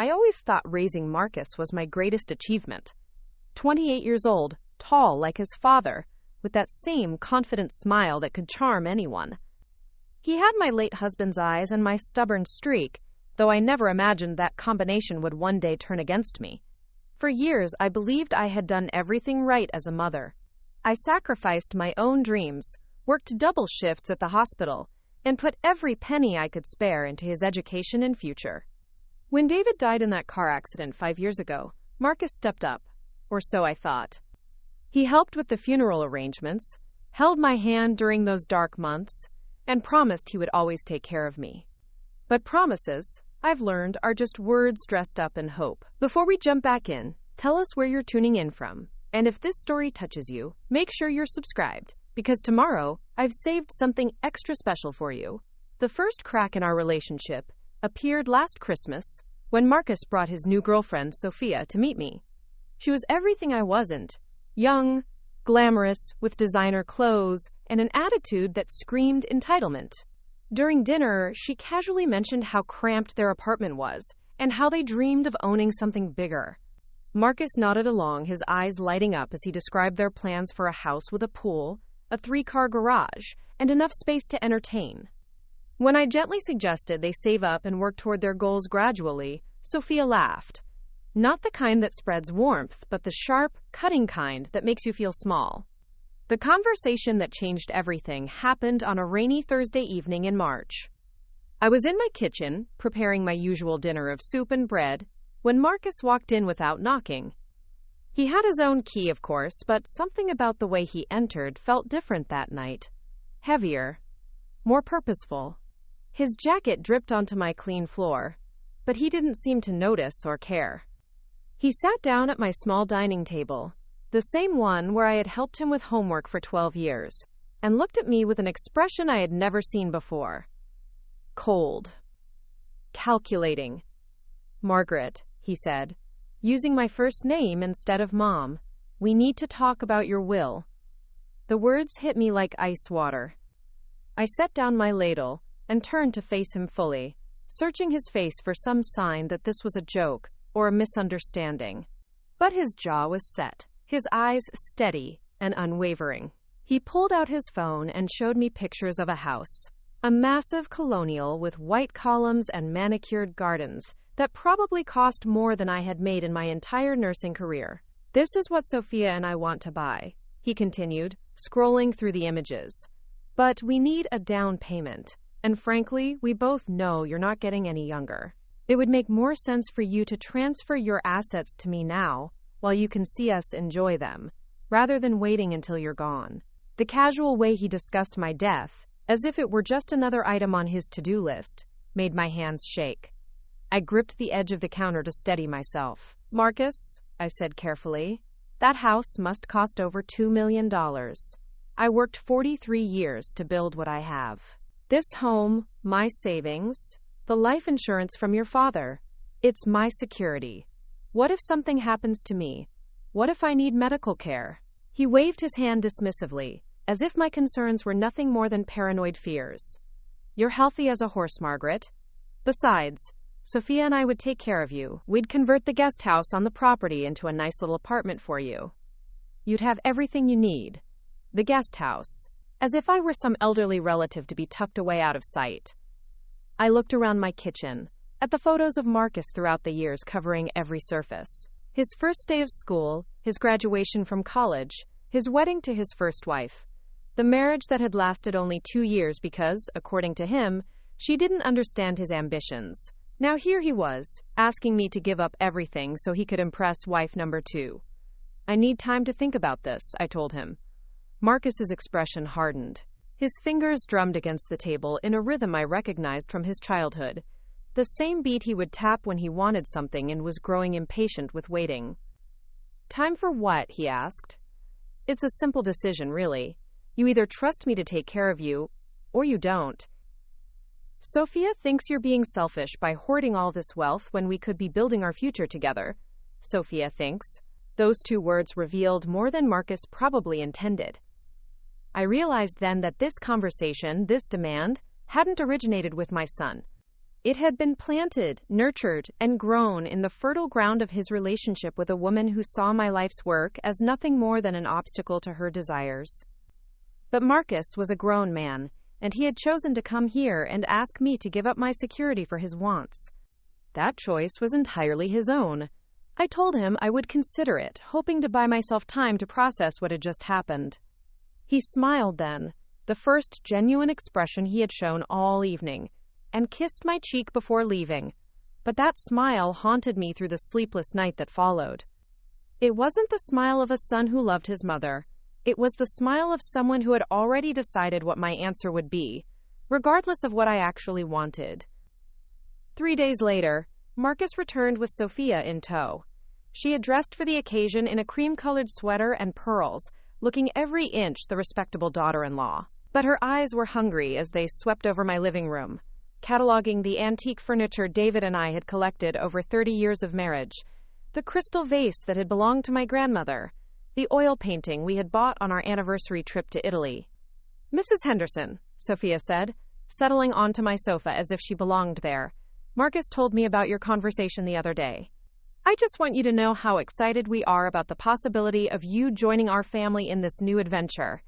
I always thought raising Marcus was my greatest achievement. 28 years old, tall like his father, with that same confident smile that could charm anyone. He had my late husband's eyes and my stubborn streak, though I never imagined that combination would one day turn against me. For years, I believed I had done everything right as a mother. I sacrificed my own dreams, worked double shifts at the hospital, and put every penny I could spare into his education and future. When David died in that car accident 5 years ago, Marcus stepped up, or so I thought. He helped with the funeral arrangements, held my hand during those dark months, and promised he would always take care of me. But promises, I've learned, are just words dressed up in hope. Before we jump back in, tell us where you're tuning in from, and if this story touches you, make sure you're subscribed, because tomorrow, I've saved something extra special for you. The first crack in our relationship appeared last Christmas, when Marcus brought his new girlfriend, Sophia, to meet me. She was everything I wasn't. Young, glamorous, with designer clothes, and an attitude that screamed entitlement. During dinner, she casually mentioned how cramped their apartment was, and how they dreamed of owning something bigger. Marcus nodded along, his eyes lighting up as he described their plans for a house with a pool, a 3-car garage, and enough space to entertain. When I gently suggested they save up and work toward their goals gradually, Sophia laughed. Not the kind that spreads warmth, but the sharp, cutting kind that makes you feel small. The conversation that changed everything happened on a rainy Thursday evening in March. I was in my kitchen, preparing my usual dinner of soup and bread, when Marcus walked in without knocking. He had his own key, of course, but something about the way he entered felt different that night. Heavier, more purposeful. His jacket dripped onto my clean floor, but he didn't seem to notice or care. He sat down at my small dining table, the same one where I had helped him with homework for 12 years, and looked at me with an expression I had never seen before. Cold. Calculating. "Margaret," he said, using my first name instead of Mom, "we need to talk about your will." The words hit me like ice water. I set down my ladle and turned to face him fully, searching his face for some sign that this was a joke or a misunderstanding. But his jaw was set, his eyes steady and unwavering. He pulled out his phone and showed me pictures of a house, a massive colonial with white columns and manicured gardens that probably cost more than I had made in my entire nursing career. "This is what Sophia and I want to buy," he continued, scrolling through the images. "But we need a down payment, and frankly, we both know you're not getting any younger. It would make more sense for you to transfer your assets to me now, while you can see us enjoy them, rather than waiting until you're gone." The casual way he discussed my death, as if it were just another item on his to-do list, made my hands shake. I gripped the edge of the counter to steady myself. "Marcus," I said carefully, "that house must cost over $2 million. I worked 43 years to build what I have. This home, my savings, the life insurance from your father, it's my security. What if something happens to me? What if I need medical care?" He waved his hand dismissively, as if my concerns were nothing more than paranoid fears. "You're healthy as a horse, Margaret. Besides, Sophia and I would take care of you. We'd convert the guest house on the property into a nice little apartment for you. You'd have everything you need. The guest house. As if I were some elderly relative to be tucked away out of sight." I looked around my kitchen, at the photos of Marcus throughout the years covering every surface. His first day of school, his graduation from college, his wedding to his first wife. The marriage that had lasted only 2 years because, according to him, she didn't understand his ambitions. Now here he was, asking me to give up everything so he could impress wife number 2. "I need time to think about this," I told him. Marcus's expression hardened. His fingers drummed against the table in a rhythm I recognized from his childhood, the same beat he would tap when he wanted something and was growing impatient with waiting. "Time for what?" he asked. "It's a simple decision, really. You either trust me to take care of you, or you don't. Sophia thinks you're being selfish by hoarding all this wealth when we could be building our future together. Sophia thinks." Those 2 words revealed more than Marcus probably intended. I realized then that this conversation, this demand, hadn't originated with my son. It had been planted, nurtured, and grown in the fertile ground of his relationship with a woman who saw my life's work as nothing more than an obstacle to her desires. But Marcus was a grown man, and he had chosen to come here and ask me to give up my security for his wants. That choice was entirely his own. I told him I would consider it, hoping to buy myself time to process what had just happened. He smiled then, the first genuine expression he had shown all evening, and kissed my cheek before leaving. But that smile haunted me through the sleepless night that followed. It wasn't the smile of a son who loved his mother. It was the smile of someone who had already decided what my answer would be, regardless of what I actually wanted. 3 days later, Marcus returned with Sophia in tow. She had dressed for the occasion in a cream-colored sweater and pearls, looking every inch the respectable daughter-in-law. But her eyes were hungry as they swept over my living room, cataloging the antique furniture David and I had collected over 30 years of marriage, the crystal vase that had belonged to my grandmother, the oil painting we had bought on our anniversary trip to Italy. "Mrs. Henderson," Sophia said, settling onto my sofa as if she belonged there, "Marcus told me about your conversation the other day. I just want you to know how excited we are about the possibility of you joining our family in this new adventure."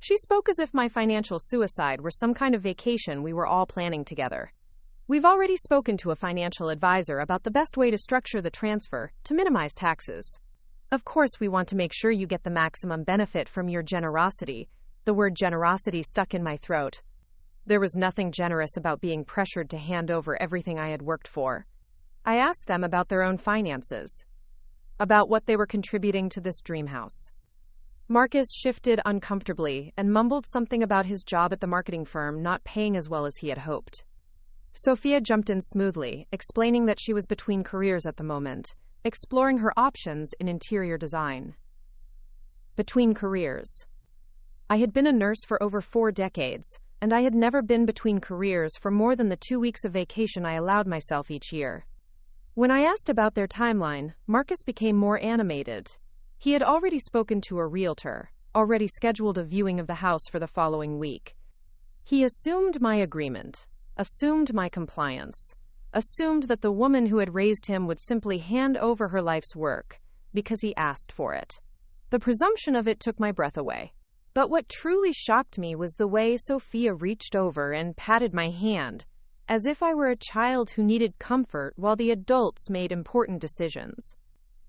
She spoke as if my financial suicide were some kind of vacation we were all planning together. "We've already spoken to a financial advisor about the best way to structure the transfer to minimize taxes. Of course, we want to make sure you get the maximum benefit from your generosity." The word generosity stuck in my throat. There was nothing generous about being pressured to hand over everything I had worked for. I asked them about their own finances, about what they were contributing to this dream house. Marcus shifted uncomfortably and mumbled something about his job at the marketing firm not paying as well as he had hoped. Sophia jumped in smoothly, explaining that she was between careers at the moment, exploring her options in interior design. Between careers. I had been a nurse for over 4 decades, and I had never been between careers for more than the 2 weeks of vacation I allowed myself each year. When I asked about their timeline, Marcus became more animated. He had already spoken to a realtor, already scheduled a viewing of the house for the following week. He assumed my agreement, assumed my compliance, assumed that the woman who had raised him would simply hand over her life's work because he asked for it. The presumption of it took my breath away. But what truly shocked me was the way Sophia reached over and patted my hand, as if I were a child who needed comfort while the adults made important decisions.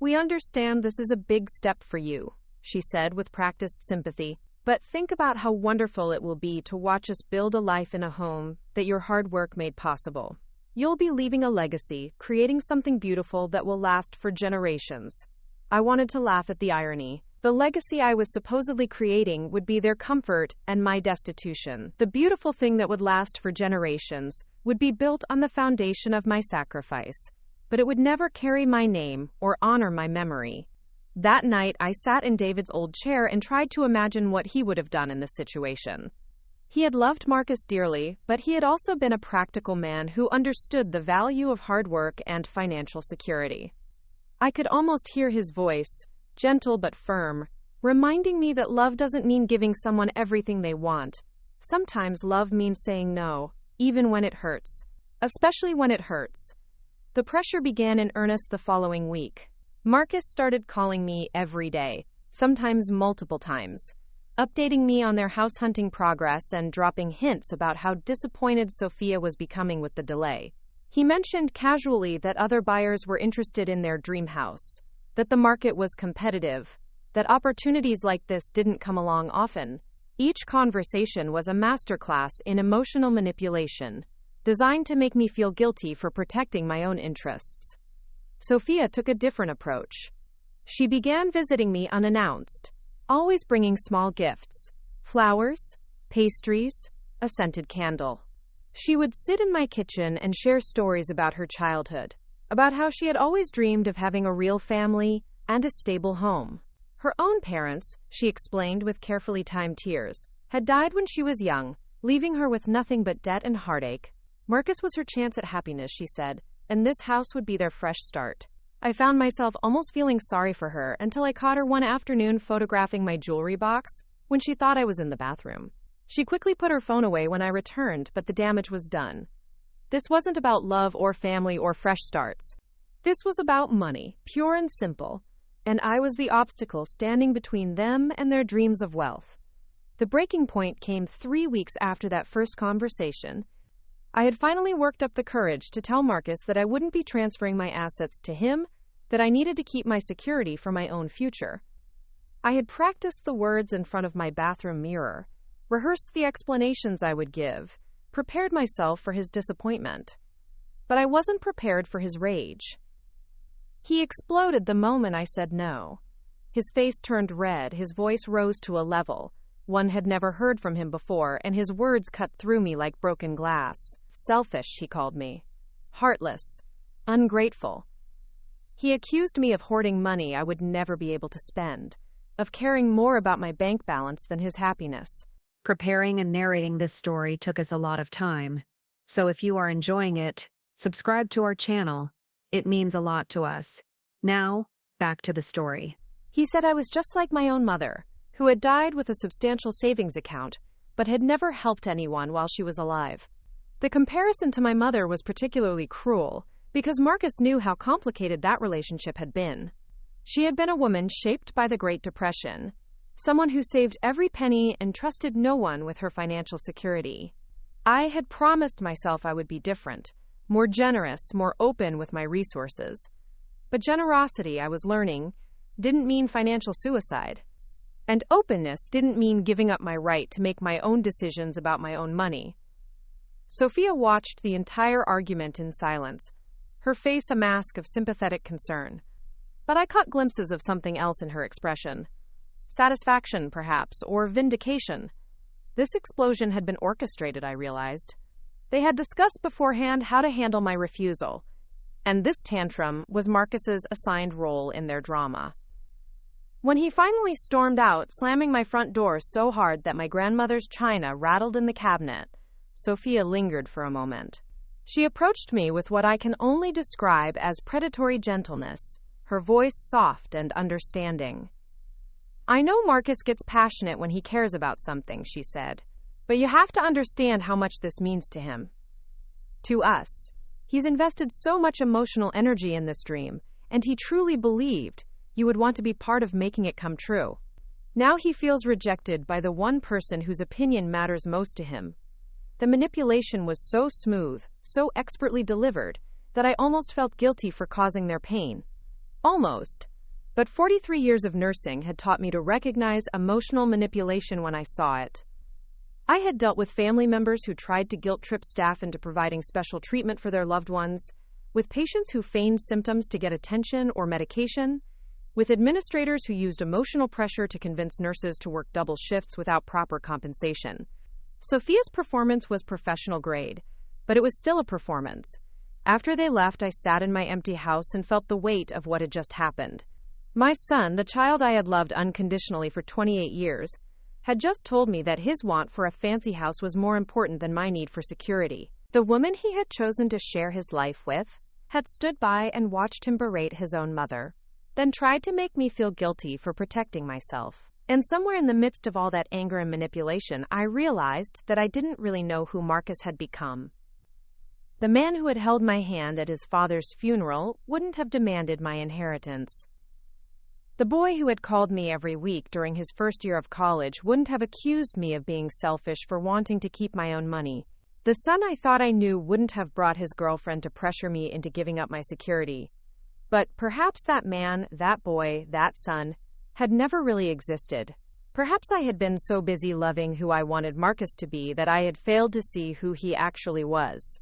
"We understand this is a big step for you," she said with practiced sympathy, "but think about how wonderful it will be to watch us build a life in a home that your hard work made possible. You'll be leaving a legacy, creating something beautiful that will last for generations." I wanted to laugh at the irony. The legacy I was supposedly creating would be their comfort and my destitution. The beautiful thing that would last for generations would be built on the foundation of my sacrifice, but it would never carry my name or honor my memory. That night, I sat in David's old chair and tried to imagine what he would have done in this situation. He had loved Marcus dearly, but he had also been a practical man who understood the value of hard work and financial security. I could almost hear his voice, gentle but firm, reminding me that love doesn't mean giving someone everything they want. Sometimes love means saying no, even when it hurts. Especially when it hurts. The pressure began in earnest the following week. Marcus started calling me every day, sometimes multiple times, updating me on their house hunting progress and dropping hints about how disappointed Sophia was becoming with the delay. He mentioned casually that other buyers were interested in their dream house, that the market was competitive, that opportunities like this didn't come along often. Each conversation was a masterclass in emotional manipulation, designed to make me feel guilty for protecting my own interests. Sophia took a different approach. She began visiting me unannounced, always bringing small gifts, flowers, pastries, a scented candle. She would sit in my kitchen and share stories about her childhood, about how she had always dreamed of having a real family and a stable home. Her own parents, she explained with carefully timed tears, had died when she was young, leaving her with nothing but debt and heartache. Marcus was her chance at happiness, she said, and this house would be their fresh start. I found myself almost feeling sorry for her until I caught her one afternoon photographing my jewelry box when she thought I was in the bathroom. She quickly put her phone away when I returned, but the damage was done. This wasn't about love or family or fresh starts. This was about money, pure and simple, and I was the obstacle standing between them and their dreams of wealth. The breaking point came 3 weeks after that first conversation. I had finally worked up the courage to tell Marcus that I wouldn't be transferring my assets to him, that I needed to keep my security for my own future. I had practiced the words in front of my bathroom mirror, rehearsed the explanations I would give, prepared myself for his disappointment. But I wasn't prepared for his rage. He exploded the moment I said no. His face turned red, his voice rose to a level one had never heard from him before, and his words cut through me like broken glass. Selfish, he called me. Heartless. Ungrateful. He accused me of hoarding money I would never be able to spend, of caring more about my bank balance than his happiness. Preparing and narrating this story took us a lot of time. So if you are enjoying it, subscribe to our channel. It means a lot to us. Now, back to the story. He said I was just like my own mother, who had died with a substantial savings account, but had never helped anyone while she was alive. The comparison to my mother was particularly cruel, because Marcus knew how complicated that relationship had been. She had been a woman shaped by the Great Depression, someone who saved every penny and trusted no one with her financial security. I had promised myself I would be different, more generous, more open with my resources. But generosity, I was learning, didn't mean financial suicide. And openness didn't mean giving up my right to make my own decisions about my own money. Sophia watched the entire argument in silence, her face a mask of sympathetic concern. But I caught glimpses of something else in her expression. Satisfaction, perhaps, or vindication. This explosion had been orchestrated, I realized. They had discussed beforehand how to handle my refusal, and this tantrum was Marcus's assigned role in their drama. When he finally stormed out, slamming my front door so hard that my grandmother's china rattled in the cabinet, Sophia lingered for a moment. She approached me with what I can only describe as predatory gentleness, her voice soft and understanding. I know Marcus gets passionate when he cares about something, she said, but you have to understand how much this means to him. To us. He's invested so much emotional energy in this dream, and he truly believed you would want to be part of making it come true. Now he feels rejected by the one person whose opinion matters most to him. The manipulation was so smooth, so expertly delivered, that I almost felt guilty for causing their pain. Almost. But 43 years of nursing had taught me to recognize emotional manipulation when I saw it. I had dealt with family members who tried to guilt-trip staff into providing special treatment for their loved ones, with patients who feigned symptoms to get attention or medication, with administrators who used emotional pressure to convince nurses to work double shifts without proper compensation. Sophia's performance was professional grade, but it was still a performance. After they left, I sat in my empty house and felt the weight of what had just happened. My son, the child I had loved unconditionally for 28 years, had just told me that his want for a fancy house was more important than my need for security. The woman he had chosen to share his life with had stood by and watched him berate his own mother, then tried to make me feel guilty for protecting myself. And somewhere in the midst of all that anger and manipulation, I realized that I didn't really know who Marcus had become. The man who had held my hand at his father's funeral wouldn't have demanded my inheritance. The boy who had called me every week during his first year of college wouldn't have accused me of being selfish for wanting to keep my own money. The son I thought I knew wouldn't have brought his girlfriend to pressure me into giving up my security. But perhaps that man, that boy, that son, had never really existed. Perhaps I had been so busy loving who I wanted Marcus to be that I had failed to see who he actually was.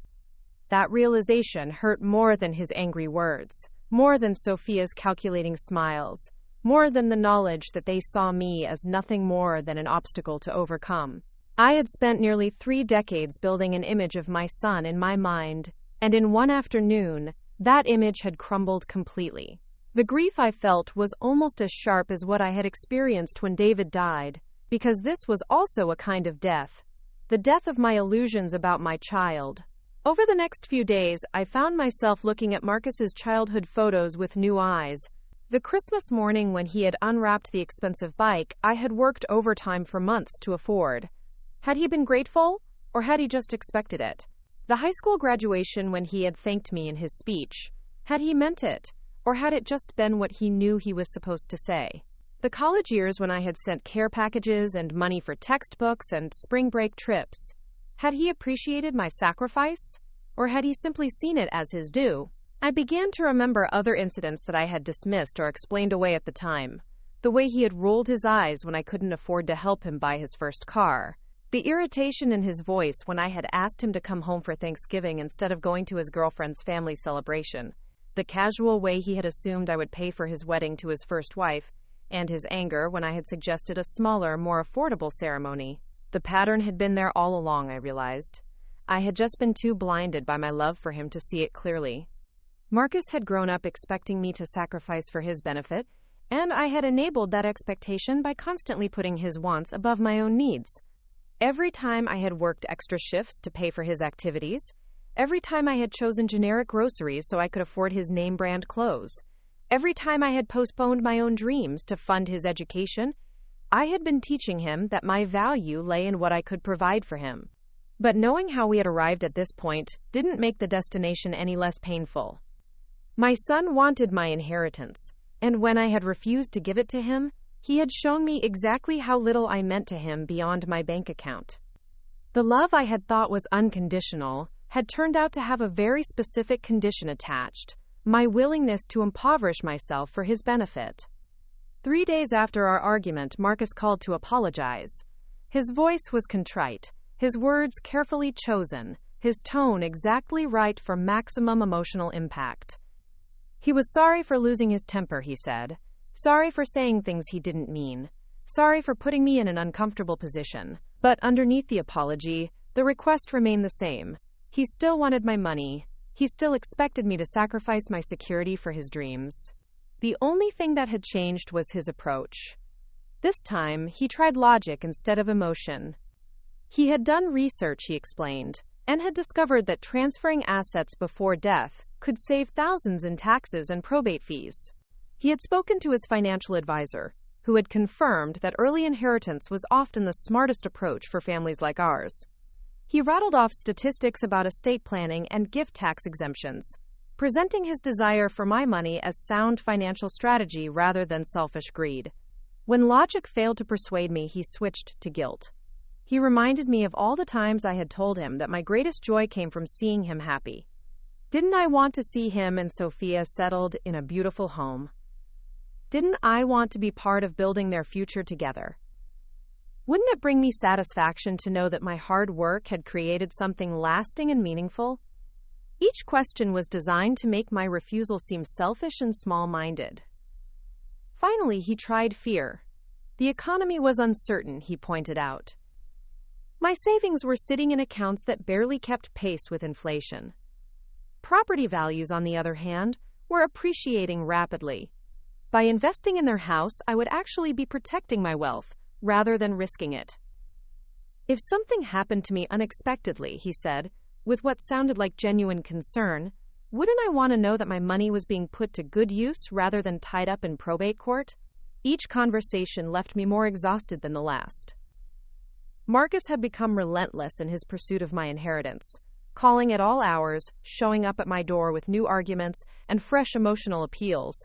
That realization hurt more than his angry words, more than Sophia's calculating smiles, more than the knowledge that they saw me as nothing more than an obstacle to overcome. I had spent nearly 3 decades building an image of my son in my mind, and in one afternoon, that image had crumbled completely. The grief I felt was almost as sharp as what I had experienced when David died, because this was also a kind of death, the death of my illusions about my child. Over the next few days, I found myself looking at Marcus's childhood photos with new eyes. The Christmas morning when he had unwrapped the expensive bike I had worked overtime for months to afford. Had he been grateful, or had he just expected it? The high school graduation when he had thanked me in his speech. Had he meant it? Or had it just been what he knew he was supposed to say? The college years when I had sent care packages and money for textbooks and spring break trips. Had he appreciated my sacrifice? Or had he simply seen it as his due? I began to remember other incidents that I had dismissed or explained away at the time. The way he had rolled his eyes when I couldn't afford to help him buy his first car. The irritation in his voice when I had asked him to come home for Thanksgiving instead of going to his girlfriend's family celebration. The casual way he had assumed I would pay for his wedding to his first wife, and his anger when I had suggested a smaller, more affordable ceremony. The pattern had been there all along, I realized. I had just been too blinded by my love for him to see it clearly. Marcus had grown up expecting me to sacrifice for his benefit, and I had enabled that expectation by constantly putting his wants above my own needs. Every time I had worked extra shifts to pay for his activities, every time I had chosen generic groceries so I could afford his name-brand clothes, every time I had postponed my own dreams to fund his education, I had been teaching him that my value lay in what I could provide for him. But knowing how we had arrived at this point didn't make the destination any less painful. My son wanted my inheritance, and when I had refused to give it to him, he had shown me exactly how little I meant to him beyond my bank account. The love I had thought was unconditional had turned out to have a very specific condition attached: my willingness to impoverish myself for his benefit. 3 days after our argument, Marcus called to apologize. His voice was contrite, his words carefully chosen, his tone exactly right for maximum emotional impact. He was sorry for losing his temper, he said. Sorry for saying things he didn't mean. Sorry for putting me in an uncomfortable position. But underneath the apology, the request remained the same. He still wanted my money. He still expected me to sacrifice my security for his dreams. The only thing that had changed was his approach. This time, he tried logic instead of emotion. He had done research, he explained, and had discovered that transferring assets before death could save thousands in taxes and probate fees. He had spoken to his financial advisor, who had confirmed that early inheritance was often the smartest approach for families like ours. He rattled off statistics about estate planning and gift tax exemptions, presenting his desire for my money as sound financial strategy rather than selfish greed. When logic failed to persuade me, he switched to guilt. He reminded me of all the times I had told him that my greatest joy came from seeing him happy. Didn't I want to see him and Sophia settled in a beautiful home? Didn't I want to be part of building their future together? Wouldn't it bring me satisfaction to know that my hard work had created something lasting and meaningful? Each question was designed to make my refusal seem selfish and small-minded. Finally, he tried fear. The economy was uncertain, he pointed out. My savings were sitting in accounts that barely kept pace with inflation. Property values, on the other hand, were appreciating rapidly. By investing in their house, I would actually be protecting my wealth, rather than risking it. If something happened to me unexpectedly, he said, with what sounded like genuine concern, wouldn't I want to know that my money was being put to good use rather than tied up in probate court? Each conversation left me more exhausted than the last. Marcus had become relentless in his pursuit of my inheritance, calling at all hours, showing up at my door with new arguments and fresh emotional appeals.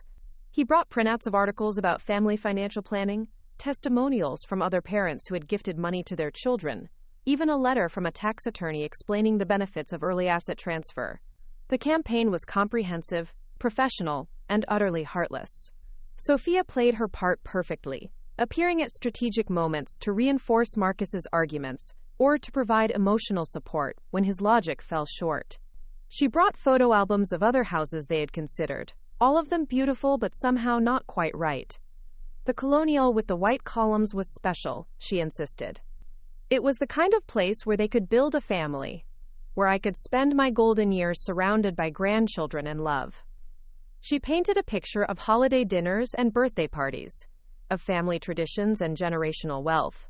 He brought printouts of articles about family financial planning, testimonials from other parents who had gifted money to their children, even a letter from a tax attorney explaining the benefits of early asset transfer. The campaign was comprehensive, professional, and utterly heartless. Sophia played her part perfectly, appearing at strategic moments to reinforce Marcus's arguments or to provide emotional support when his logic fell short. She brought photo albums of other houses they had considered, all of them beautiful but somehow not quite right. The colonial with the white columns was special, she insisted. It was the kind of place where they could build a family, where I could spend my golden years surrounded by grandchildren and love. She painted a picture of holiday dinners and birthday parties, of family traditions and generational wealth,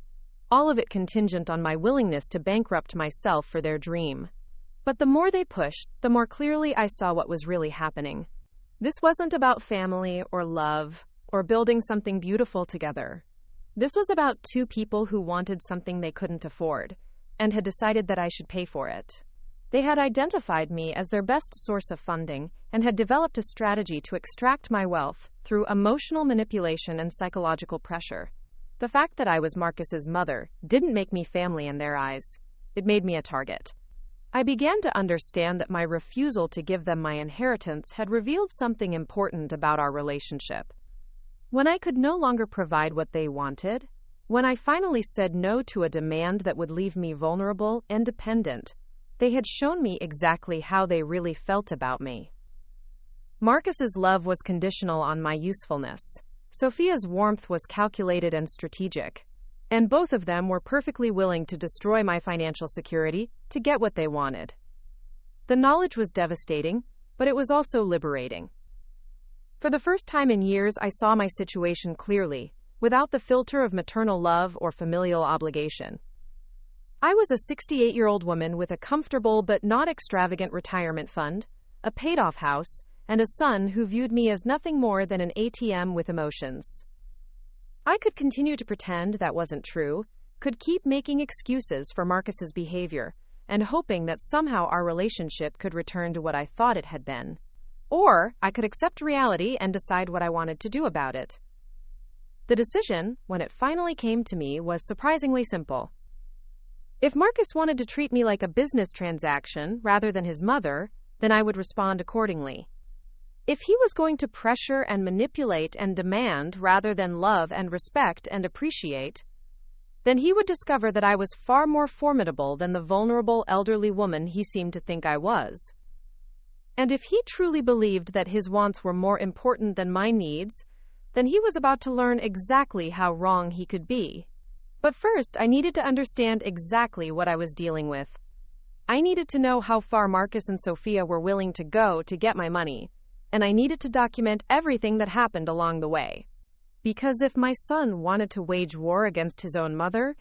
all of it contingent on my willingness to bankrupt myself for their dream. But the more they pushed, the more clearly I saw what was really happening. This wasn't about family or love or building something beautiful together. This was about two people who wanted something they couldn't afford and had decided that I should pay for it. They had identified me as their best source of funding and had developed a strategy to extract my wealth through emotional manipulation and psychological pressure. The fact that I was Marcus's mother didn't make me family in their eyes. It made me a target. I began to understand that my refusal to give them my inheritance had revealed something important about our relationship. When I could no longer provide what they wanted, when I finally said no to a demand that would leave me vulnerable and dependent, they had shown me exactly how they really felt about me. Marcus's love was conditional on my usefulness. Sophia's warmth was calculated and strategic. And both of them were perfectly willing to destroy my financial security to get what they wanted. The knowledge was devastating, but it was also liberating. For the first time in years, I saw my situation clearly, without the filter of maternal love or familial obligation. I was a 68-year-old woman with a comfortable but not extravagant retirement fund, a paid-off house, and a son who viewed me as nothing more than an ATM with emotions. I could continue to pretend that wasn't true, could keep making excuses for Marcus's behavior, and hoping that somehow our relationship could return to what I thought it had been. Or I could accept reality and decide what I wanted to do about it. The decision, when it finally came to me, was surprisingly simple. If Marcus wanted to treat me like a business transaction rather than his mother, then I would respond accordingly. If he was going to pressure and manipulate and demand rather than love and respect and appreciate, then he would discover that I was far more formidable than the vulnerable elderly woman he seemed to think I was. And if he truly believed that his wants were more important than my needs, then he was about to learn exactly how wrong he could be. But first, I needed to understand exactly what I was dealing with. I needed to know how far Marcus and Sophia were willing to go to get my money. And I needed to document everything that happened along the way. Because if my son wanted to wage war against his own mother,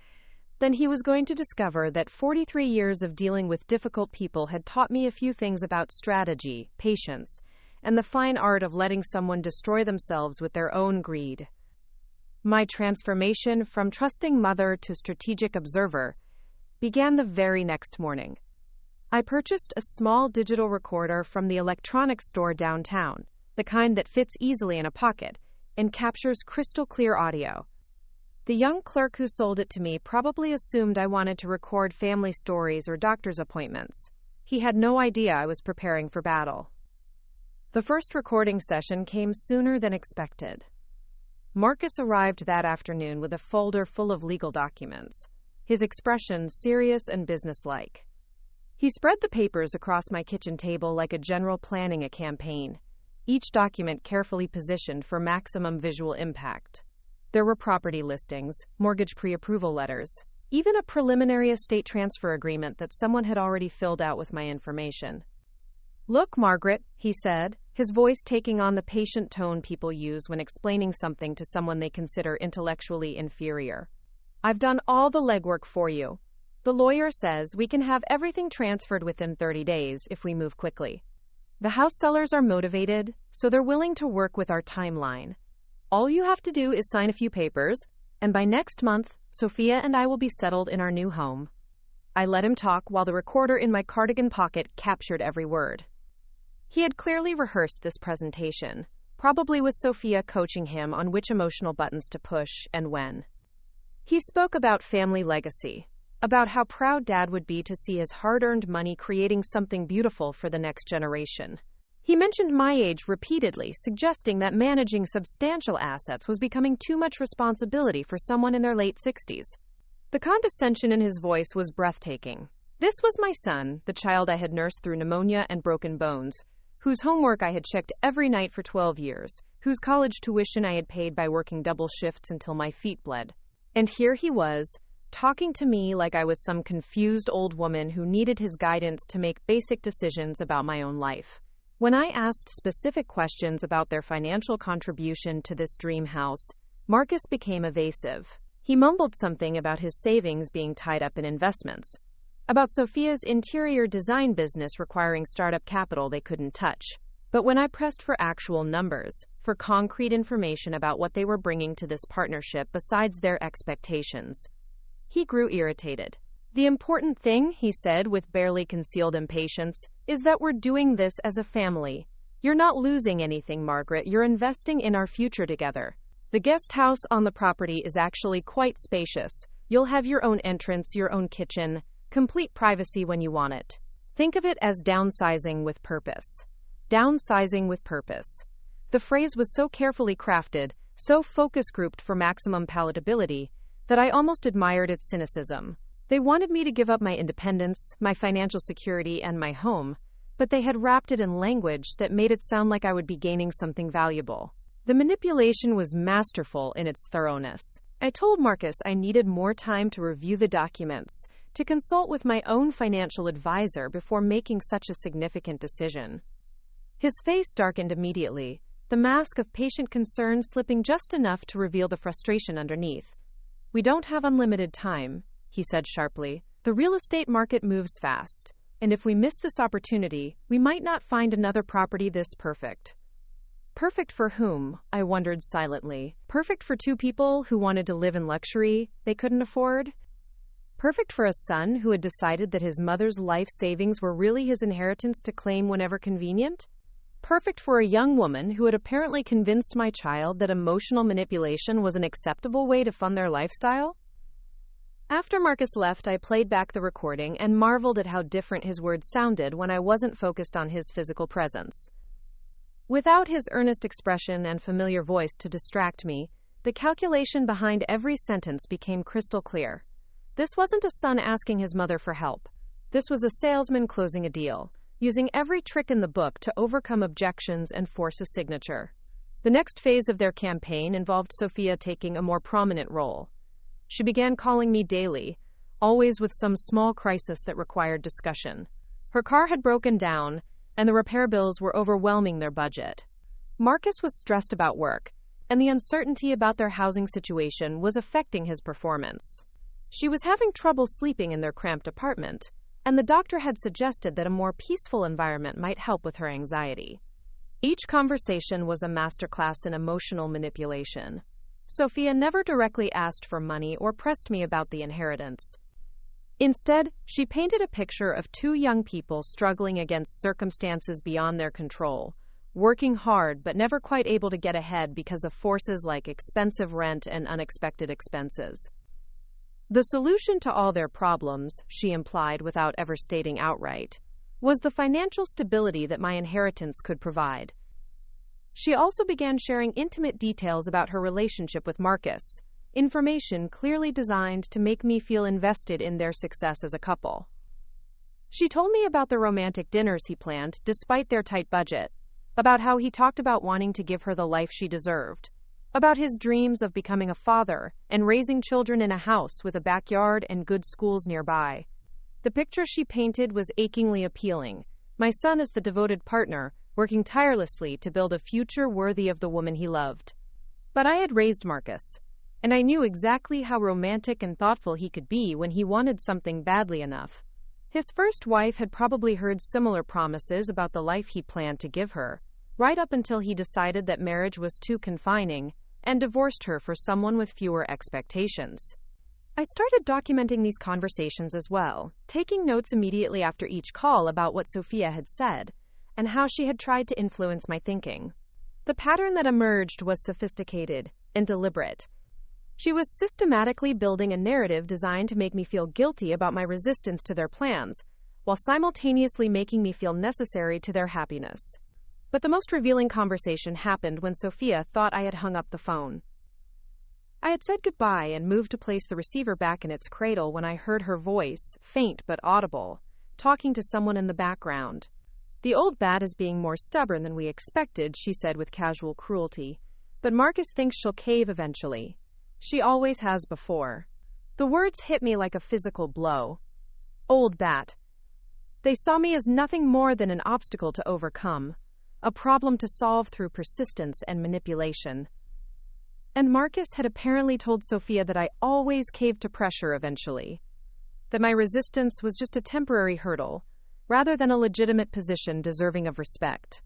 then he was going to discover that 43 years of dealing with difficult people had taught me a few things about strategy, patience, and the fine art of letting someone destroy themselves with their own greed. My transformation from trusting mother to strategic observer began the very next morning. I purchased a small digital recorder from the electronics store downtown, the kind that fits easily in a pocket and captures crystal clear audio. The young clerk who sold it to me probably assumed I wanted to record family stories or doctor's appointments. He had no idea I was preparing for battle. The first recording session came sooner than expected. Marcus arrived that afternoon with a folder full of legal documents, his expression serious and businesslike. He spread the papers across my kitchen table like a general planning a campaign, each document carefully positioned for maximum visual impact. There were property listings, mortgage pre-approval letters, even a preliminary estate transfer agreement that someone had already filled out with my information. "Look, Margaret," he said, his voice taking on the patient tone people use when explaining something to someone they consider intellectually inferior. "I've done all the legwork for you. The lawyer says we can have everything transferred within 30 days if we move quickly. The house sellers are motivated, so they're willing to work with our timeline. All you have to do is sign a few papers, and by next month, Sophia and I will be settled in our new home." I let him talk while the recorder in my cardigan pocket captured every word. He had clearly rehearsed this presentation, probably with Sophia coaching him on which emotional buttons to push and when. He spoke about family legacy, about how proud Dad would be to see his hard-earned money creating something beautiful for the next generation. He mentioned my age repeatedly, suggesting that managing substantial assets was becoming too much responsibility for someone in their late 60s. The condescension in his voice was breathtaking. This was my son, the child I had nursed through pneumonia and broken bones, whose homework I had checked every night for 12 years, whose college tuition I had paid by working double shifts until my feet bled. And here he was, talking to me like I was some confused old woman who needed his guidance to make basic decisions about my own life. When I asked specific questions about their financial contribution to this dream house, Marcus became evasive. He mumbled something about his savings being tied up in investments, about Sophia's interior design business requiring startup capital they couldn't touch. But when I pressed for actual numbers, for concrete information about what they were bringing to this partnership besides their expectations, he grew irritated. The important thing, he said with barely concealed impatience, is that we're doing this as a family. You're not losing anything, Margaret. You're investing in our future together. The guest house on the property is actually quite spacious. You'll have your own entrance, your own kitchen, complete privacy when you want it. Think of it as downsizing with purpose. Downsizing with purpose. The phrase was so carefully crafted, so focus grouped for maximum palatability, that I almost admired its cynicism. They wanted me to give up my independence, my financial security, and my home, but they had wrapped it in language that made it sound like I would be gaining something valuable. The manipulation was masterful in its thoroughness. I told Marcus I needed more time to review the documents, to consult with my own financial advisor before making such a significant decision. His face darkened immediately, the mask of patient concern slipping just enough to reveal the frustration underneath. "We don't have unlimited time," he said sharply. "The real estate market moves fast, and if we miss this opportunity, we might not find another property this perfect." Perfect for whom? I wondered silently. Perfect for two people who wanted to live in luxury they couldn't afford? Perfect for a son who had decided that his mother's life savings were really his inheritance to claim whenever convenient? Perfect for a young woman who had apparently convinced my child that emotional manipulation was an acceptable way to fund their lifestyle? After Marcus left, I played back the recording and marveled at how different his words sounded when I wasn't focused on his physical presence. Without his earnest expression and familiar voice to distract me, the calculation behind every sentence became crystal clear. This wasn't a son asking his mother for help. This was a salesman closing a deal, using every trick in the book to overcome objections and force a signature. The next phase of their campaign involved Sophia taking a more prominent role. She began calling me daily, always with some small crisis that required discussion. Her car had broken down, and the repair bills were overwhelming their budget. Marcus was stressed about work, and the uncertainty about their housing situation was affecting his performance. She was having trouble sleeping in their cramped apartment, and the doctor had suggested that a more peaceful environment might help with her anxiety. Each conversation was a masterclass in emotional manipulation. Sophia never directly asked for money or pressed me about the inheritance. Instead, she painted a picture of two young people struggling against circumstances beyond their control, working hard but never quite able to get ahead because of forces like expensive rent and unexpected expenses. The solution to all their problems, she implied without ever stating outright, was the financial stability that my inheritance could provide. She also began sharing intimate details about her relationship with Marcus, information clearly designed to make me feel invested in their success as a couple. She told me about the romantic dinners he planned despite their tight budget, about how he talked about wanting to give her the life she deserved, about his dreams of becoming a father and raising children in a house with a backyard and good schools nearby. The picture she painted was achingly appealing. My son as the devoted partner, working tirelessly to build a future worthy of the woman he loved. But I had raised Marcus, and I knew exactly how romantic and thoughtful he could be when he wanted something badly enough. His first wife had probably heard similar promises about the life he planned to give her, right up until he decided that marriage was too confining and divorced her for someone with fewer expectations. I started documenting these conversations as well, taking notes immediately after each call about what Sophia had said and how she had tried to influence my thinking. The pattern that emerged was sophisticated and deliberate. She was systematically building a narrative designed to make me feel guilty about my resistance to their plans, while simultaneously making me feel necessary to their happiness. But the most revealing conversation happened when Sophia thought I had hung up the phone. I had said goodbye and moved to place the receiver back in its cradle when I heard her voice, faint but audible, talking to someone in the background. "The old bat is being more stubborn than we expected," she said with casual cruelty. "But Marcus thinks she'll cave eventually. She always has before." The words hit me like a physical blow. Old bat. They saw me as nothing more than an obstacle to overcome, a problem to solve through persistence and manipulation. And Marcus had apparently told Sophia that I always caved to pressure eventually, that my resistance was just a temporary hurdle, rather than a legitimate position deserving of respect.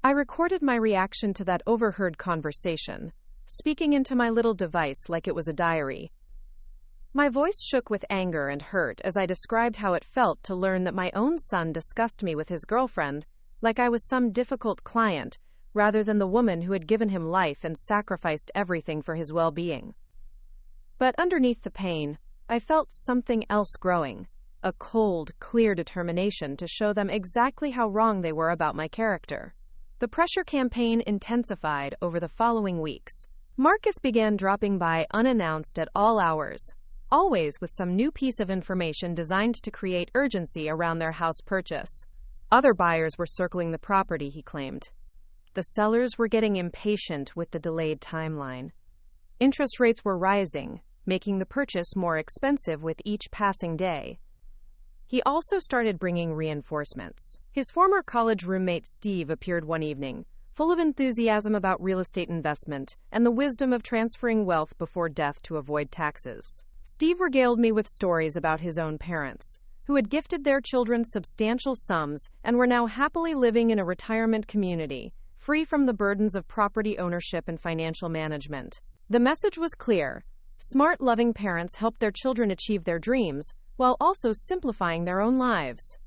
I recorded my reaction to that overheard conversation, speaking into my little device like it was a diary. My voice shook with anger and hurt as I described how it felt to learn that my own son discussed me with his girlfriend, like I was some difficult client, rather than the woman who had given him life and sacrificed everything for his well-being. But underneath the pain, I felt something else growing, a cold, clear determination to show them exactly how wrong they were about my character. The pressure campaign intensified over the following weeks. Marcus began dropping by unannounced at all hours, always with some new piece of information designed to create urgency around their house purchase. Other buyers were circling the property, he claimed. The sellers were getting impatient with the delayed timeline. Interest rates were rising, making the purchase more expensive with each passing day. He also started bringing reinforcements. His former college roommate Steve appeared one evening, full of enthusiasm about real estate investment and the wisdom of transferring wealth before death to avoid taxes. Steve regaled me with stories about his own parents, who had gifted their children substantial sums and were now happily living in a retirement community, free from the burdens of property ownership and financial management. The message was clear. Smart, loving parents helped their children achieve their dreams, while also simplifying their own lives.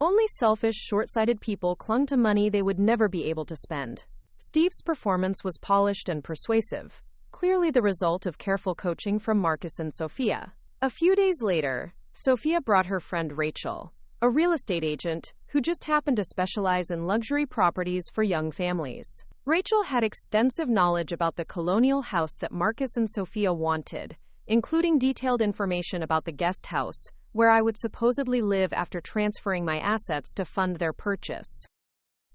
Only selfish, short-sighted people clung to money they would never be able to spend. Steve's performance was polished and persuasive, clearly the result of careful coaching from Marcus and Sophia. A few days later, Sophia brought her friend Rachel, a real estate agent who just happened to specialize in luxury properties for young families. Rachel had extensive knowledge about the colonial house that Marcus and Sophia wanted, including detailed information about the guest house, where I would supposedly live after transferring my assets to fund their purchase.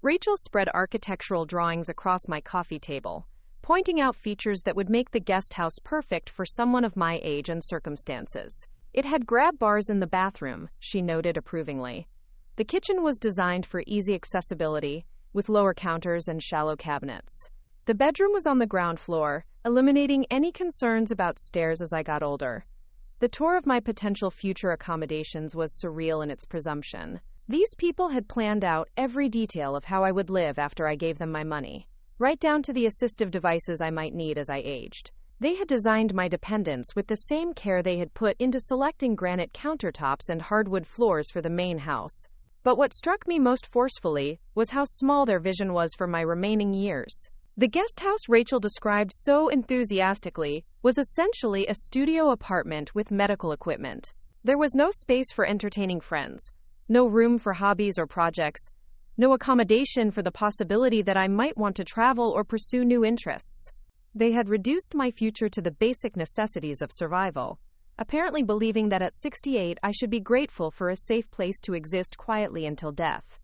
Rachel spread architectural drawings across my coffee table, pointing out features that would make the guest house perfect for someone of my age and circumstances. It had grab bars in the bathroom, she noted approvingly. The kitchen was designed for easy accessibility, with lower counters and shallow cabinets. The bedroom was on the ground floor, eliminating any concerns about stairs as I got older. The tour of my potential future accommodations was surreal in its presumption. These people had planned out every detail of how I would live after I gave them my money, right down to the assistive devices I might need as I aged. They had designed my dependents with the same care they had put into selecting granite countertops and hardwood floors for the main house. But what struck me most forcefully was how small their vision was for my remaining years. The guest house Rachel described so enthusiastically was essentially a studio apartment with medical equipment. There was no space for entertaining friends, no room for hobbies or projects, no accommodation for the possibility that I might want to travel or pursue new interests. They had reduced my future to the basic necessities of survival, apparently believing that at 68 I should be grateful for a safe place to exist quietly until death.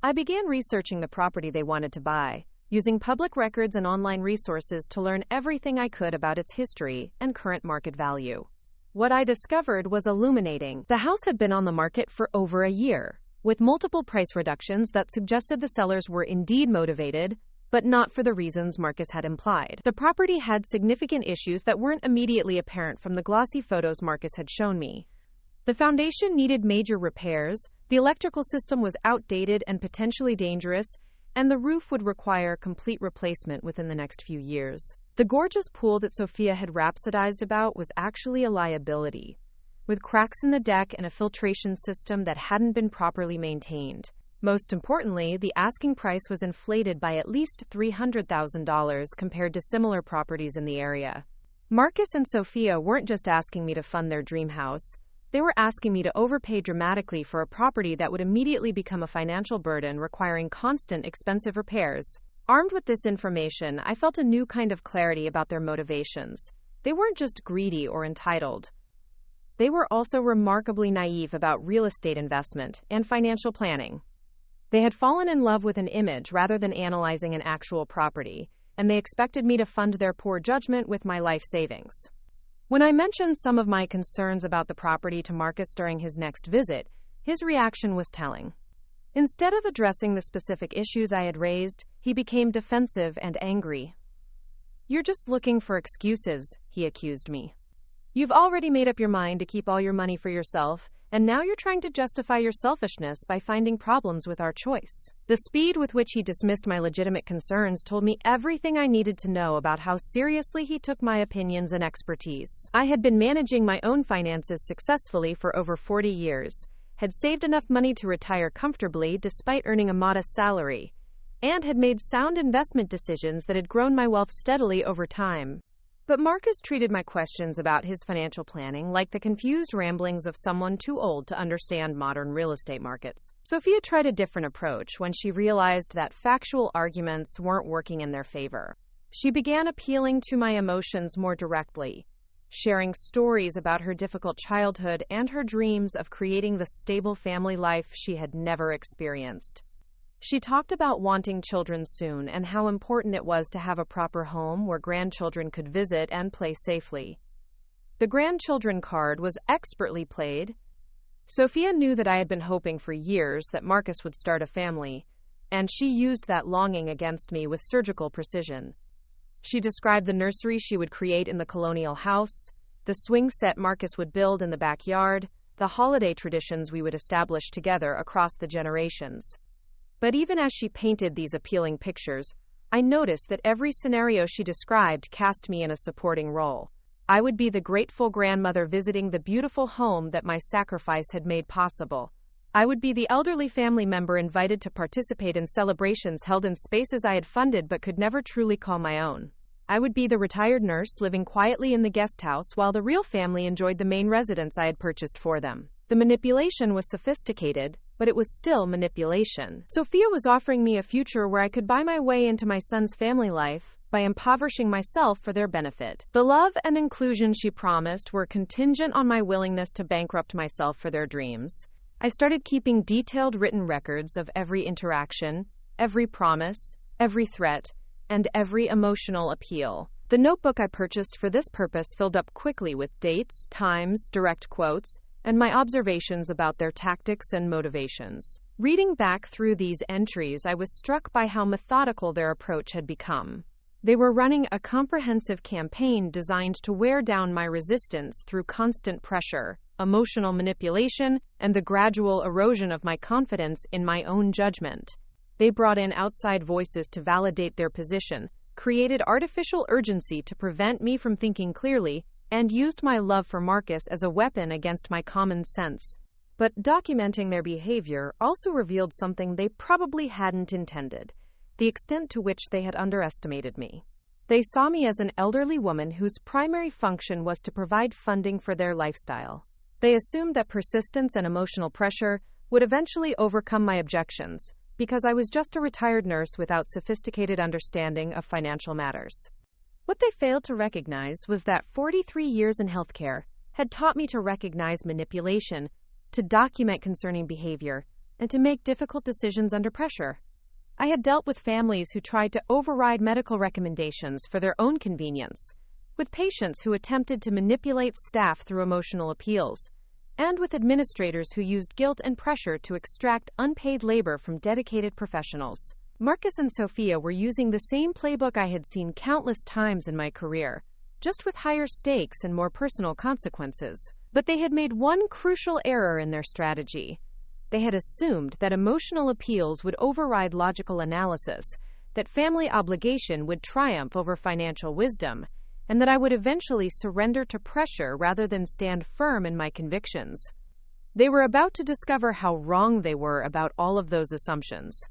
I began researching the property they wanted to buy, using public records and online resources to learn everything I could about its history and current market value. What I discovered was illuminating. The house had been on the market for over a year, with multiple price reductions that suggested the sellers were indeed motivated, but not for the reasons Marcus had implied. The property had significant issues that weren't immediately apparent from the glossy photos Marcus had shown me. The foundation needed major repairs, the electrical system was outdated and potentially dangerous, and the roof would require complete replacement within the next few years. The gorgeous pool that Sophia had rhapsodized about was actually a liability, with cracks in the deck and a filtration system that hadn't been properly maintained. Most importantly, the asking price was inflated by at least $300,000 compared to similar properties in the area. Marcus and Sophia weren't just asking me to fund their dream house. They were asking me to overpay dramatically for a property that would immediately become a financial burden requiring constant expensive repairs. Armed with this information, I felt a new kind of clarity about their motivations. They weren't just greedy or entitled. They were also remarkably naive about real estate investment and financial planning. They had fallen in love with an image rather than analyzing an actual property, and they expected me to fund their poor judgment with my life savings. When I mentioned some of my concerns about the property to Marcus during his next visit, his reaction was telling. Instead of addressing the specific issues I had raised, he became defensive and angry. "You're just looking for excuses," he accused me. "You've already made up your mind to keep all your money for yourself, And now you're trying to justify your selfishness by finding problems with our choice. The speed with which he dismissed my legitimate concerns told me everything I needed to know about how seriously he took my opinions and expertise. I had been managing my own finances successfully for over 40 years, had saved enough money to retire comfortably despite earning a modest salary, and had made sound investment decisions that had grown my wealth steadily over time. But Marcus treated my questions about his financial planning like the confused ramblings of someone too old to understand modern real estate markets. Sophia tried a different approach when she realized that factual arguments weren't working in their favor. She began appealing to my emotions more directly, sharing stories about her difficult childhood and her dreams of creating the stable family life she had never experienced. She talked about wanting children soon and how important it was to have a proper home where grandchildren could visit and play safely. The grandchildren card was expertly played. Sophia knew that I had been hoping for years that Marcus would start a family, and she used that longing against me with surgical precision. She described the nursery she would create in the colonial house, the swing set Marcus would build in the backyard, the holiday traditions we would establish together across the generations. But even as she painted these appealing pictures, I noticed that every scenario she described cast me in a supporting role. I would be the grateful grandmother visiting the beautiful home that my sacrifice had made possible. I would be the elderly family member invited to participate in celebrations held in spaces I had funded but could never truly call my own. I would be the retired nurse living quietly in the guest house while the real family enjoyed the main residence I had purchased for them. The manipulation was sophisticated, but it was still manipulation. Sophia was offering me a future where I could buy my way into my son's family life by impoverishing myself for their benefit. The love and inclusion she promised were contingent on my willingness to bankrupt myself for their dreams. I started keeping detailed written records of every interaction, every promise, every threat, and every emotional appeal. The notebook I purchased for this purpose filled up quickly with dates, times, direct quotes, and my observations about their tactics and motivations. Reading back through these entries, I was struck by how methodical their approach had become. They were running a comprehensive campaign designed to wear down my resistance through constant pressure, emotional manipulation, and the gradual erosion of my confidence in my own judgment. They brought in outside voices to validate their position, created artificial urgency to prevent me from thinking clearly, and used my love for Marcus as a weapon against my common sense. But documenting their behavior also revealed something they probably hadn't intended: the extent to which they had underestimated me. They saw me as an elderly woman whose primary function was to provide funding for their lifestyle. They assumed that persistence and emotional pressure would eventually overcome my objections, because I was just a retired nurse without sophisticated understanding of financial matters. What they failed to recognize was that 43 years in healthcare had taught me to recognize manipulation, to document concerning behavior, and to make difficult decisions under pressure. I had dealt with families who tried to override medical recommendations for their own convenience, with patients who attempted to manipulate staff through emotional appeals, and with administrators who used guilt and pressure to extract unpaid labor from dedicated professionals. Marcus and Sophia were using the same playbook I had seen countless times in my career, just with higher stakes and more personal consequences. But they had made one crucial error in their strategy. They had assumed that emotional appeals would override logical analysis, that family obligation would triumph over financial wisdom, and that I would eventually surrender to pressure rather than stand firm in my convictions. They were about to discover how wrong they were about all of those assumptions.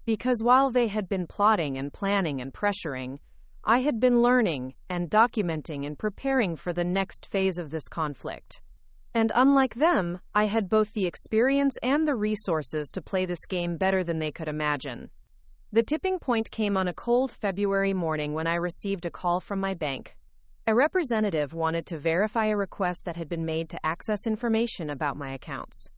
Because while they had been plotting and planning and pressuring, I had been learning and documenting and preparing for the next phase of this conflict. And unlike them, I had both the experience and the resources to play this game better than they could imagine. The tipping point came on a cold February morning when I received a call from my bank. A representative wanted to verify a request that had been made to access information about my accounts.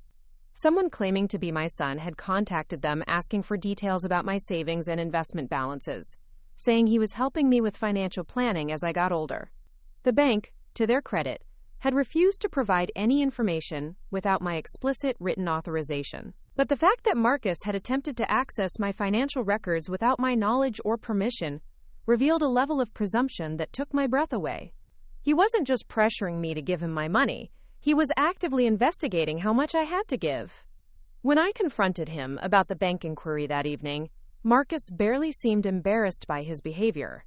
Someone claiming to be my son had contacted them asking for details about my savings and investment balances, saying he was helping me with financial planning as I got older. The bank, to their credit, had refused to provide any information without my explicit written authorization. But the fact that Marcus had attempted to access my financial records without my knowledge or permission revealed a level of presumption that took my breath away. He wasn't just pressuring me to give him my money. He was actively investigating how much I had to give. When I confronted him about the bank inquiry that evening, Marcus barely seemed embarrassed by his behavior.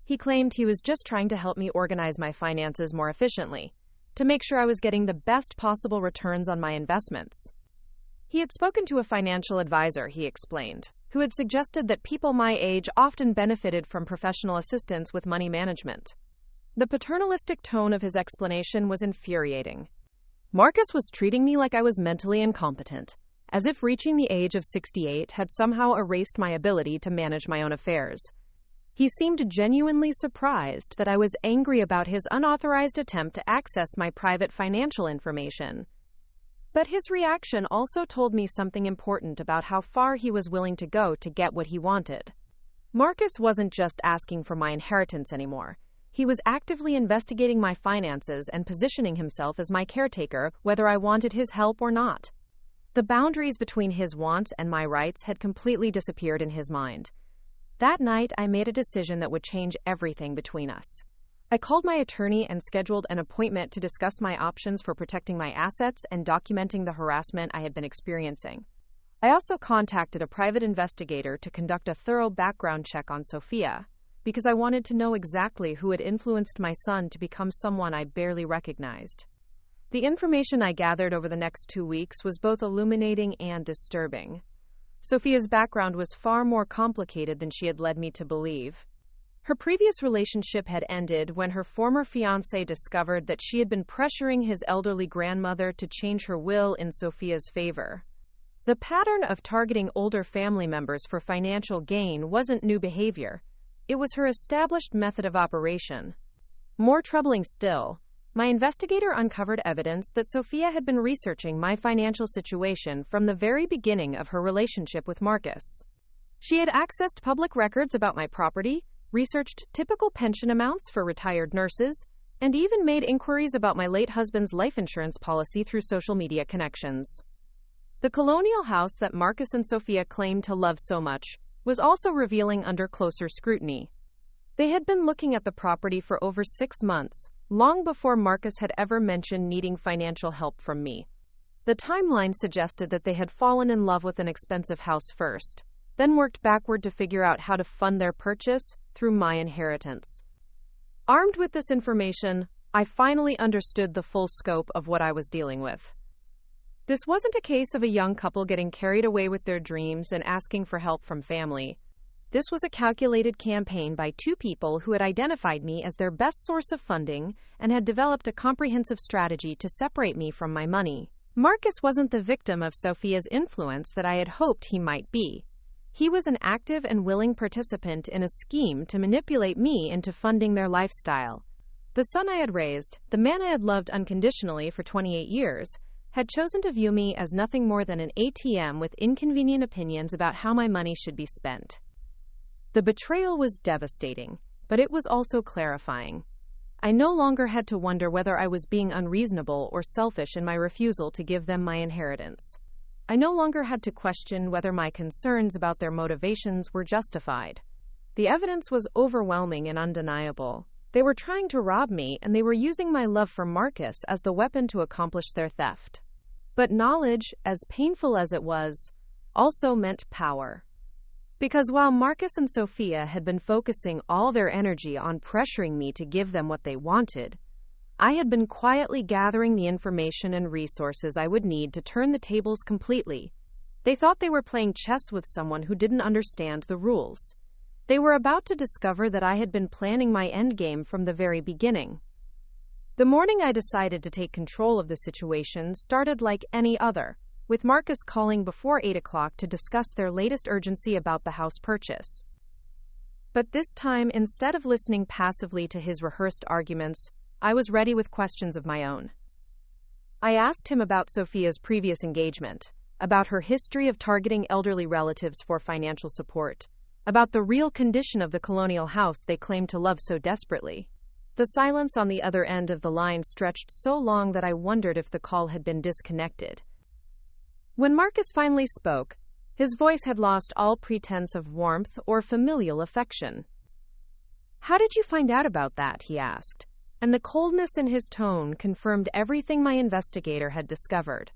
He claimed he was just trying to help me organize my finances more efficiently, to make sure I was getting the best possible returns on my investments. He had spoken to a financial advisor, he explained, who had suggested that people my age often benefited from professional assistance with money management. The paternalistic tone of his explanation was infuriating. Marcus was treating me like I was mentally incompetent, as if reaching the age of 68 had somehow erased my ability to manage my own affairs. He seemed genuinely surprised that I was angry about his unauthorized attempt to access my private financial information. But his reaction also told me something important about how far he was willing to go to get what he wanted. Marcus wasn't just asking for my inheritance anymore. He was actively investigating my finances and positioning himself as my caretaker, whether I wanted his help or not. The boundaries between his wants and my rights had completely disappeared in his mind. That night, I made a decision that would change everything between us. I called my attorney and scheduled an appointment to discuss my options for protecting my assets and documenting the harassment I had been experiencing. I also contacted a private investigator to conduct a thorough background check on Sophia, because I wanted to know exactly who had influenced my son to become someone I barely recognized. The information I gathered over the next 2 weeks was both illuminating and disturbing. Sophia's background was far more complicated than she had led me to believe. Her previous relationship had ended when her former fiancé discovered that she had been pressuring his elderly grandmother to change her will in Sophia's favor. The pattern of targeting older family members for financial gain wasn't new behavior. It was her established method of operation. More troubling still, my investigator uncovered evidence that Sophia had been researching my financial situation from the very beginning of her relationship with Marcus. She had accessed public records about my property, researched typical pension amounts for retired nurses, and even made inquiries about my late husband's life insurance policy through social media connections. The colonial house that Marcus and Sophia claimed to love so much was also revealing under closer scrutiny. They had been looking at the property for over 6 months, long before Marcus had ever mentioned needing financial help from me. The timeline suggested that they had fallen in love with an expensive house first, then worked backward to figure out how to fund their purchase through my inheritance. Armed with this information, I finally understood the full scope of what I was dealing with. This wasn't a case of a young couple getting carried away with their dreams and asking for help from family. This was a calculated campaign by 2 people who had identified me as their best source of funding and had developed a comprehensive strategy to separate me from my money. Marcus wasn't the victim of Sophia's influence that I had hoped he might be. He was an active and willing participant in a scheme to manipulate me into funding their lifestyle. The son I had raised, the man I had loved unconditionally for 28 years, had chosen to view me as nothing more than an ATM with inconvenient opinions about how my money should be spent. The betrayal was devastating, but it was also clarifying. I no longer had to wonder whether I was being unreasonable or selfish in my refusal to give them my inheritance. I no longer had to question whether my concerns about their motivations were justified. The evidence was overwhelming and undeniable. They were trying to rob me, and they were using my love for Marcus as the weapon to accomplish their theft. But knowledge, as painful as it was, also meant power. Because while Marcus and Sophia had been focusing all their energy on pressuring me to give them what they wanted, I had been quietly gathering the information and resources I would need to turn the tables completely. They thought they were playing chess with someone who didn't understand the rules. They were about to discover that I had been planning my endgame from the very beginning. The morning I decided to take control of the situation started like any other, with Marcus calling before 8 o'clock to discuss their latest urgency about the house purchase. But this time, instead of listening passively to his rehearsed arguments, I was ready with questions of my own. I asked him about Sophia's previous engagement, about her history of targeting elderly relatives for financial support, about the real condition of the colonial house they claimed to love so desperately. The silence on the other end of the line stretched so long that I wondered if the call had been disconnected. When Marcus finally spoke, his voice had lost all pretense of warmth or familial affection. "How did you find out about that?" he asked. and the coldness in his tone confirmed everything my investigator had discovered.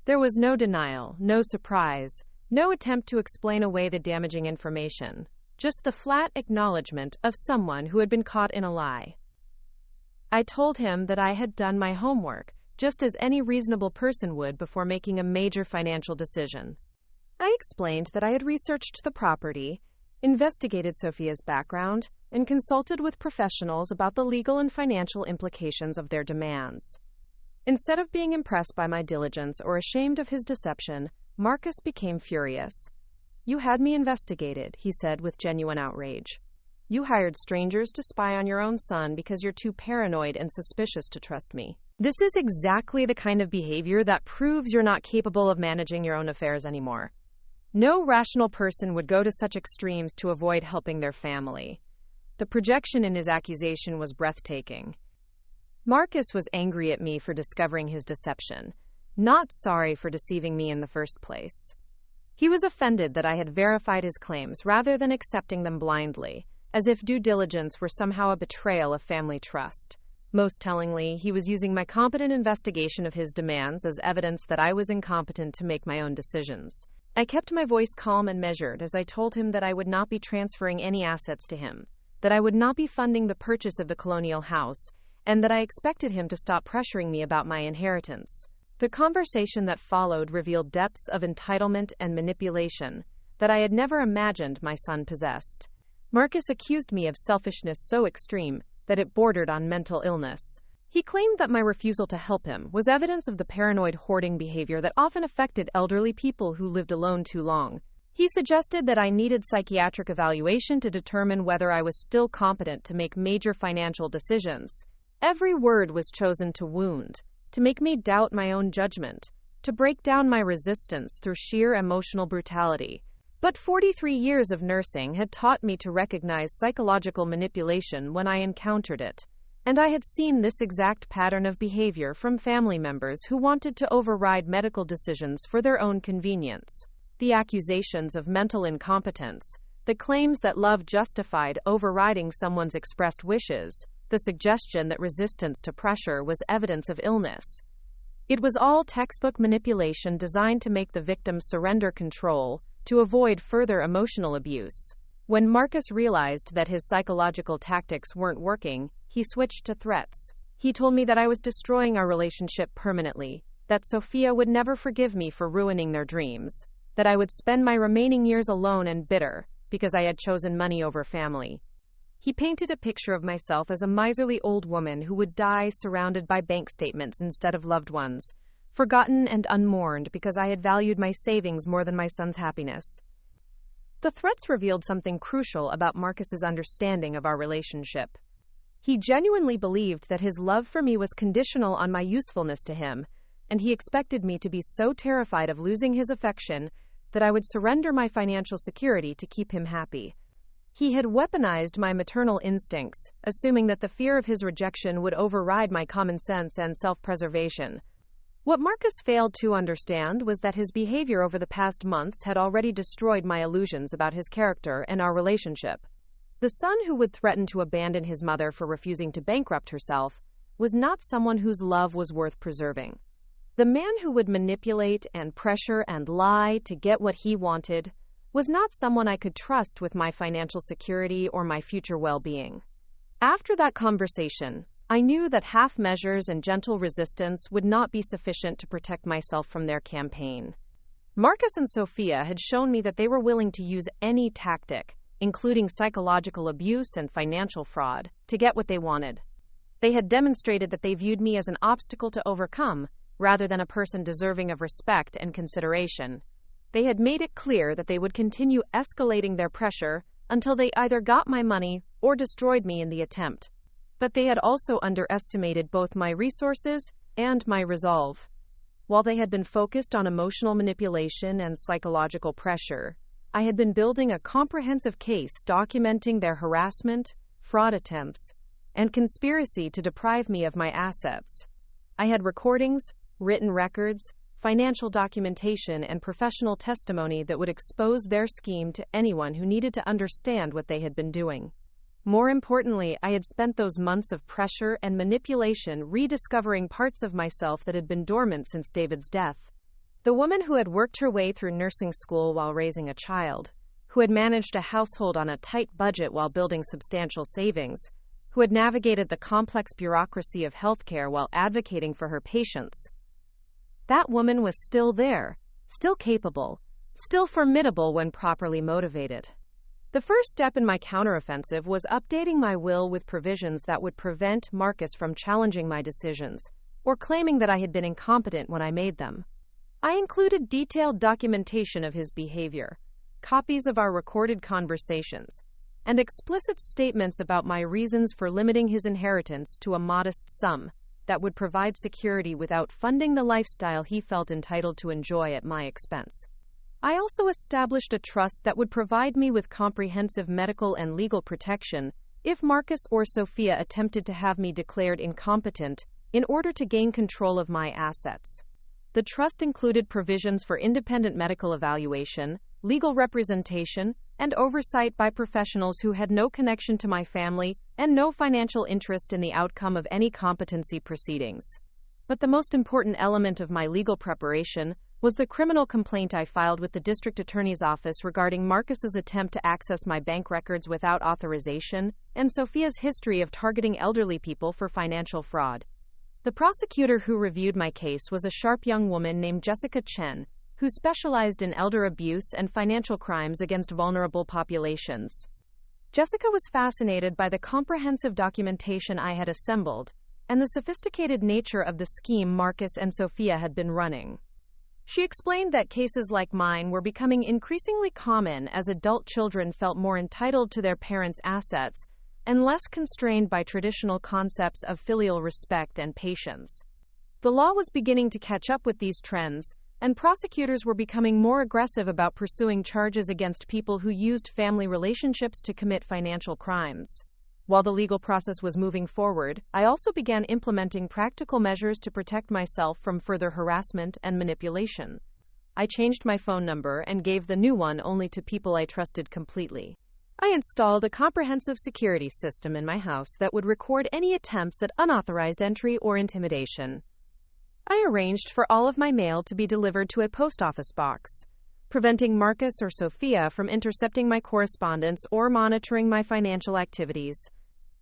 There was no denial, no surprise, no attempt to explain away the damaging information, just the flat acknowledgement of someone who had been caught in a lie. I told him that I had done my homework, just as any reasonable person would before making a major financial decision. I explained that I had researched the property, investigated Sophia's background, and consulted with professionals about the legal and financial implications of their demands. Instead of being impressed by my diligence or ashamed of his deception, Marcus became furious. "You had me investigated," he said with genuine outrage. "You hired strangers to spy on your own son because you're too paranoid and suspicious to trust me. This is exactly the kind of behavior that proves you're not capable of managing your own affairs anymore. No rational person would go to such extremes to avoid helping their family." The projection in his accusation was breathtaking. Marcus was angry at me for discovering his deception, not sorry for deceiving me in the first place. He was offended that I had verified his claims rather than accepting them blindly, as if due diligence were somehow a betrayal of family trust. Most tellingly, he was using my competent investigation of his demands as evidence that I was incompetent to make my own decisions. I kept my voice calm and measured as I told him that I would not be transferring any assets to him, that I would not be funding the purchase of the colonial house, and that I expected him to stop pressuring me about my inheritance. The conversation that followed revealed depths of entitlement and manipulation that I had never imagined my son possessed. Marcus accused me of selfishness so extreme that it bordered on mental illness. He claimed that my refusal to help him was evidence of the paranoid hoarding behavior that often affected elderly people who lived alone too long. He suggested that I needed psychiatric evaluation to determine whether I was still competent to make major financial decisions. Every word was chosen to wound, to make me doubt my own judgment, to break down my resistance through sheer emotional brutality. But 43 years of nursing had taught me to recognize psychological manipulation when I encountered it, and I had seen this exact pattern of behavior from family members who wanted to override medical decisions for their own convenience. The accusations of mental incompetence, the claims that love justified overriding someone's expressed wishes, the suggestion that resistance to pressure was evidence of illness. It was all textbook manipulation designed to make the victim surrender control, to avoid further emotional abuse. When Marcus realized that his psychological tactics weren't working, he switched to threats. He told me that I was destroying our relationship permanently, that Sophia would never forgive me for ruining their dreams, that I would spend my remaining years alone and bitter because I had chosen money over family. He painted a picture of myself as a miserly old woman who would die surrounded by bank statements instead of loved ones, forgotten and unmourned because I had valued my savings more than my son's happiness. The threats revealed something crucial about Marcus's understanding of our relationship. He genuinely believed that his love for me was conditional on my usefulness to him, and he expected me to be so terrified of losing his affection that I would surrender my financial security to keep him happy. He had weaponized my maternal instincts, assuming that the fear of his rejection would override my common sense and self-preservation. What Marcus failed to understand was that his behavior over the past months had already destroyed my illusions about his character and our relationship. The son who would threaten to abandon his mother for refusing to bankrupt herself was not someone whose love was worth preserving. The man who would manipulate and pressure and lie to get what he wanted was not someone I could trust with my financial security or my future well-being. After that conversation, I knew that half measures and gentle resistance would not be sufficient to protect myself from their campaign. Marcus and Sophia had shown me that they were willing to use any tactic, including psychological abuse and financial fraud, to get what they wanted. They had demonstrated that they viewed me as an obstacle to overcome, rather than a person deserving of respect and consideration. They had made it clear that they would continue escalating their pressure until they either got my money or destroyed me in the attempt. But they had also underestimated both my resources and my resolve. While they had been focused on emotional manipulation and psychological pressure, I had been building a comprehensive case documenting their harassment, fraud attempts, and conspiracy to deprive me of my assets. I had recordings, written records, financial documentation, and professional testimony that would expose their scheme to anyone who needed to understand what they had been doing. More importantly, I had spent those months of pressure and manipulation rediscovering parts of myself that had been dormant since David's death. The woman who had worked her way through nursing school while raising a child, who had managed a household on a tight budget while building substantial savings, who had navigated the complex bureaucracy of healthcare while advocating for her patients. That woman was still there, still capable, still formidable when properly motivated. The first step in my counteroffensive was updating my will with provisions that would prevent Marcus from challenging my decisions or claiming that I had been incompetent when I made them. I included detailed documentation of his behavior, copies of our recorded conversations, and explicit statements about my reasons for limiting his inheritance to a modest sum that would provide security without funding the lifestyle he felt entitled to enjoy at my expense. I also established a trust that would provide me with comprehensive medical and legal protection if Marcus or Sophia attempted to have me declared incompetent in order to gain control of my assets. The trust included provisions for independent medical evaluation, legal representation, and oversight by professionals who had no connection to my family and no financial interest in the outcome of any competency proceedings. But the most important element of my legal preparation was the criminal complaint I filed with the district attorney's office regarding Marcus's attempt to access my bank records without authorization and Sophia's history of targeting elderly people for financial fraud. The prosecutor who reviewed my case was a sharp young woman named Jessica Chen, who specialized in elder abuse and financial crimes against vulnerable populations. Jessica was fascinated by the comprehensive documentation I had assembled and the sophisticated nature of the scheme Marcus and Sophia had been running. She explained that cases like mine were becoming increasingly common as adult children felt more entitled to their parents' assets and less constrained by traditional concepts of filial respect and patience. The law was beginning to catch up with these trends, and prosecutors were becoming more aggressive about pursuing charges against people who used family relationships to commit financial crimes. While the legal process was moving forward, I also began implementing practical measures to protect myself from further harassment and manipulation. I changed my phone number and gave the new one only to people I trusted completely. I installed a comprehensive security system in my house that would record any attempts at unauthorized entry or intimidation. I arranged for all of my mail to be delivered to a post office box, preventing Marcus or Sophia from intercepting my correspondence or monitoring my financial activities.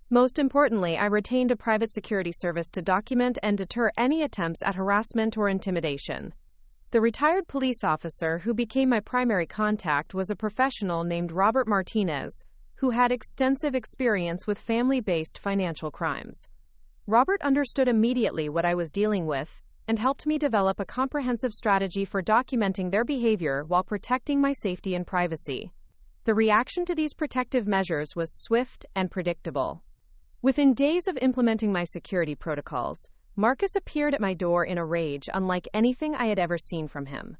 Most importantly, I retained a private security service to document and deter any attempts at harassment or intimidation. The retired police officer who became my primary contact was a professional named Robert Martinez, who had extensive experience with family-based financial crimes. Robert understood immediately what I was dealing with and helped me develop a comprehensive strategy for documenting their behavior while protecting my safety and privacy. The reaction to these protective measures was swift and predictable. Within days of implementing my security protocols, Marcus appeared at my door in a rage unlike anything I had ever seen from him.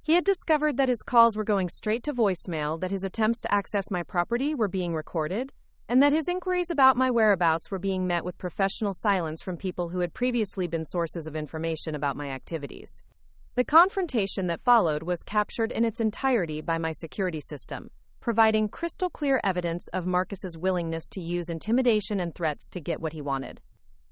He had discovered that his calls were going straight to voicemail, that his attempts to access my property were being recorded, and that his inquiries about my whereabouts were being met with professional silence from people who had previously been sources of information about my activities. The confrontation that followed was captured in its entirety by my security system, providing crystal clear evidence of Marcus's willingness to use intimidation and threats to get what he wanted.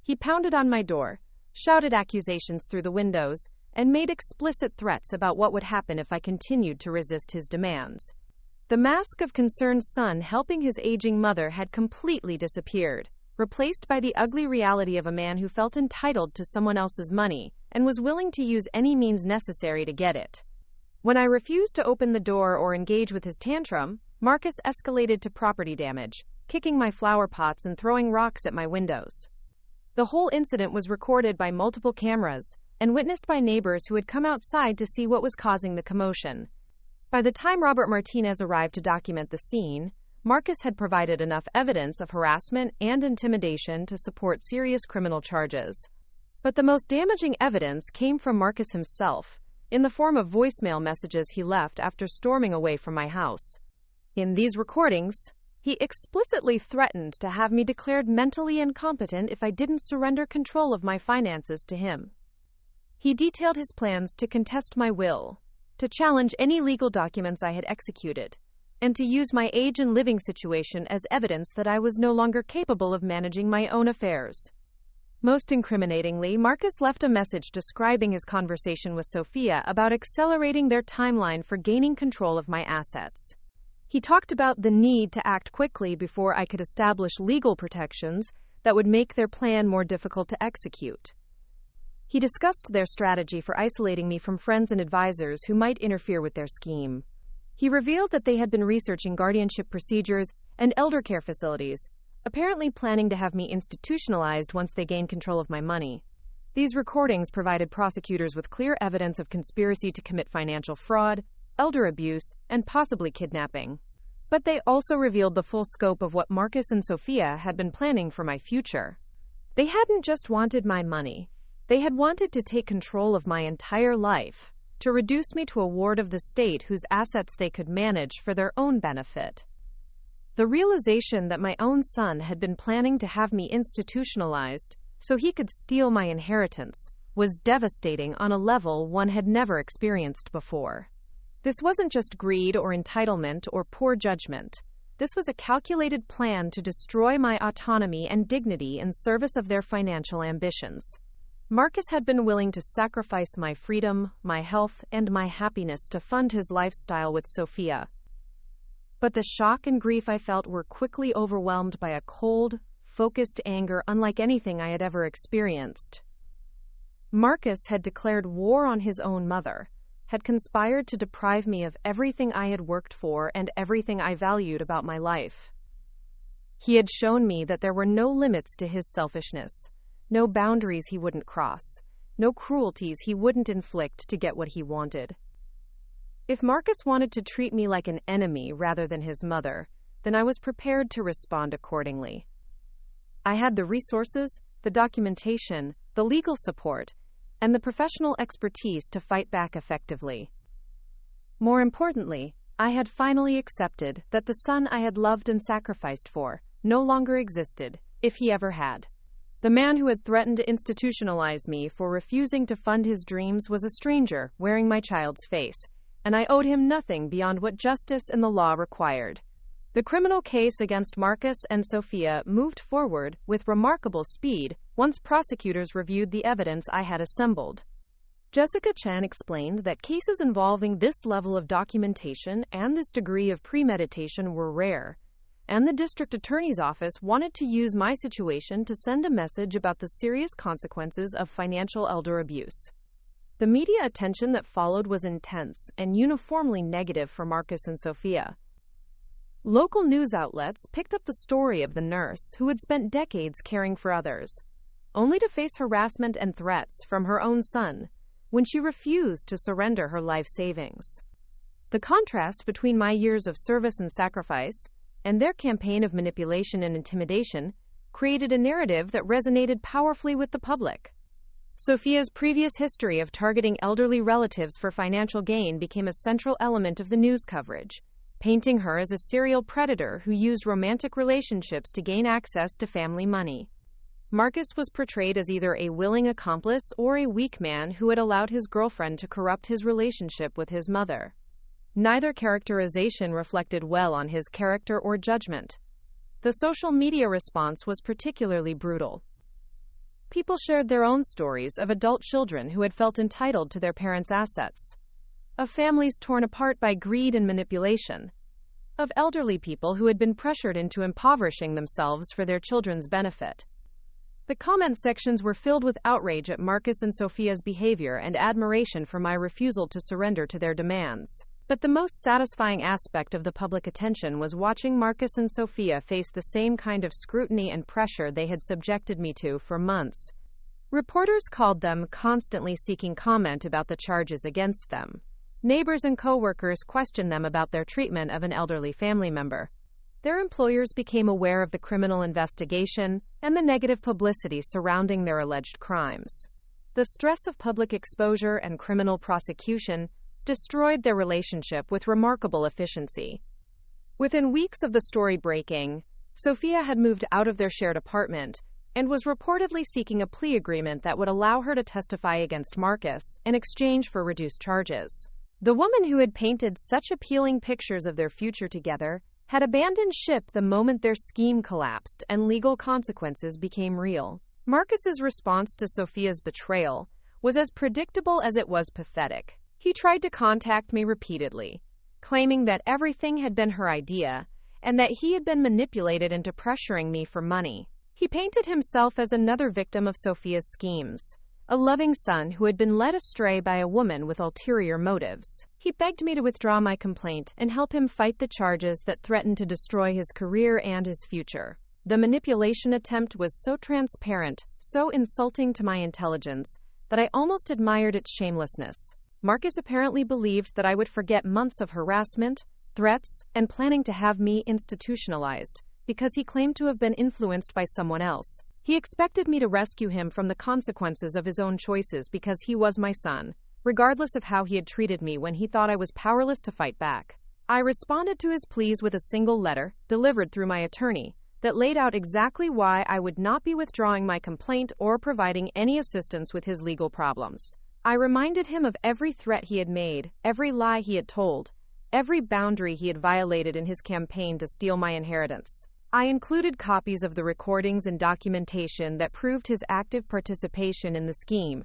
He pounded on my door, shouted accusations through the windows, and made explicit threats about what would happen if I continued to resist his demands. The mask of concerned son helping his aging mother had completely disappeared, replaced by the ugly reality of a man who felt entitled to someone else's money and was willing to use any means necessary to get it. When I refused to open the door or engage with his tantrum, Marcus escalated to property damage, kicking my flower pots and throwing rocks at my windows. The whole incident was recorded by multiple cameras and witnessed by neighbors who had come outside to see what was causing the commotion. By the time Robert Martinez arrived to document the scene, Marcus had provided enough evidence of harassment and intimidation to support serious criminal charges. But the most damaging evidence came from Marcus himself, in the form of voicemail messages he left after storming away from my house. In these recordings, he explicitly threatened to have me declared mentally incompetent if I didn't surrender control of my finances to him. He detailed his plans to contest my will, to challenge any legal documents I had executed, and to use my age and living situation as evidence that I was no longer capable of managing my own affairs. Most incriminatingly, Marcus left a message describing his conversation with Sophia about accelerating their timeline for gaining control of my assets. He talked about the need to act quickly before I could establish legal protections that would make their plan more difficult to execute. He discussed their strategy for isolating me from friends and advisors who might interfere with their scheme. He revealed that they had been researching guardianship procedures and elder care facilities, apparently planning to have me institutionalized once they gained control of my money. These recordings provided prosecutors with clear evidence of conspiracy to commit financial fraud, elder abuse, and possibly kidnapping. But they also revealed the full scope of what Marcus and Sophia had been planning for my future. They hadn't just wanted my money. They had wanted to take control of my entire life, to reduce me to a ward of the state whose assets they could manage for their own benefit. The realization that my own son had been planning to have me institutionalized so he could steal my inheritance was devastating on a level one had never experienced before. This wasn't just greed or entitlement or poor judgment. This was a calculated plan to destroy my autonomy and dignity in service of their financial ambitions. Marcus had been willing to sacrifice my freedom, my health, and my happiness to fund his lifestyle with Sophia. But the shock and grief I felt were quickly overwhelmed by a cold, focused anger unlike anything I had ever experienced. Marcus had declared war on his own mother, had conspired to deprive me of everything I had worked for and everything I valued about my life. He had shown me that there were no limits to his selfishness, no boundaries he wouldn't cross, no cruelties he wouldn't inflict to get what he wanted. If Marcus wanted to treat me like an enemy rather than his mother, then I was prepared to respond accordingly. I had the resources, the documentation, the legal support, and the professional expertise to fight back effectively. More importantly, I had finally accepted that the son I had loved and sacrificed for no longer existed, if he ever had. The man who had threatened to institutionalize me for refusing to fund his dreams was a stranger wearing my child's face, and I owed him nothing beyond what justice and the law required. The criminal case against Marcus and Sophia moved forward with remarkable speed once prosecutors reviewed the evidence I had assembled. Jessica Chen explained that cases involving this level of documentation and this degree of premeditation were rare, and the district attorney's office wanted to use my situation to send a message about the serious consequences of financial elder abuse. The media attention that followed was intense and uniformly negative for Marcus and Sophia. Local news outlets picked up the story of the nurse who had spent decades caring for others, only to face harassment and threats from her own son when she refused to surrender her life savings. The contrast between my years of service and sacrifice and their campaign of manipulation and intimidation created a narrative that resonated powerfully with the public. Sophia's previous history of targeting elderly relatives for financial gain became a central element of the news coverage, painting her as a serial predator who used romantic relationships to gain access to family money. Marcus was portrayed as either a willing accomplice or a weak man who had allowed his girlfriend to corrupt his relationship with his mother. Neither characterization reflected well on his character or judgment. The social media response was particularly brutal. People shared their own stories of adult children who had felt entitled to their parents' assets, of families torn apart by greed and manipulation, of elderly people who had been pressured into impoverishing themselves for their children's benefit. The comment sections were filled with outrage at Marcus and Sophia's behavior and admiration for my refusal to surrender to their demands. But the most satisfying aspect of the public attention was watching Marcus and Sophia face the same kind of scrutiny and pressure they had subjected me to for months. Reporters called them, constantly seeking comment about the charges against them. Neighbors and co-workers questioned them about their treatment of an elderly family member. Their employers became aware of the criminal investigation and the negative publicity surrounding their alleged crimes. The stress of public exposure and criminal prosecution destroyed their relationship with remarkable efficiency. Within weeks of the story breaking, Sophia had moved out of their shared apartment and was reportedly seeking a plea agreement that would allow her to testify against Marcus in exchange for reduced charges. The woman who had painted such appealing pictures of their future together had abandoned ship the moment their scheme collapsed and legal consequences became real. Marcus's response to Sophia's betrayal was as predictable as it was pathetic. He tried to contact me repeatedly, claiming that everything had been her idea and that he had been manipulated into pressuring me for money. He painted himself as another victim of Sophia's schemes, a loving son who had been led astray by a woman with ulterior motives. He begged me to withdraw my complaint and help him fight the charges that threatened to destroy his career and his future. The manipulation attempt was so transparent, so insulting to my intelligence, that I almost admired its shamelessness. Marcus apparently believed that I would forget months of harassment, threats, and planning to have me institutionalized, because he claimed to have been influenced by someone else. He expected me to rescue him from the consequences of his own choices because he was my son, regardless of how he had treated me when he thought I was powerless to fight back. I responded to his pleas with a single letter, delivered through my attorney, that laid out exactly why I would not be withdrawing my complaint or providing any assistance with his legal problems. I reminded him of every threat he had made, every lie he had told, every boundary he had violated in his campaign to steal my inheritance. I included copies of the recordings and documentation that proved his active participation in the scheme,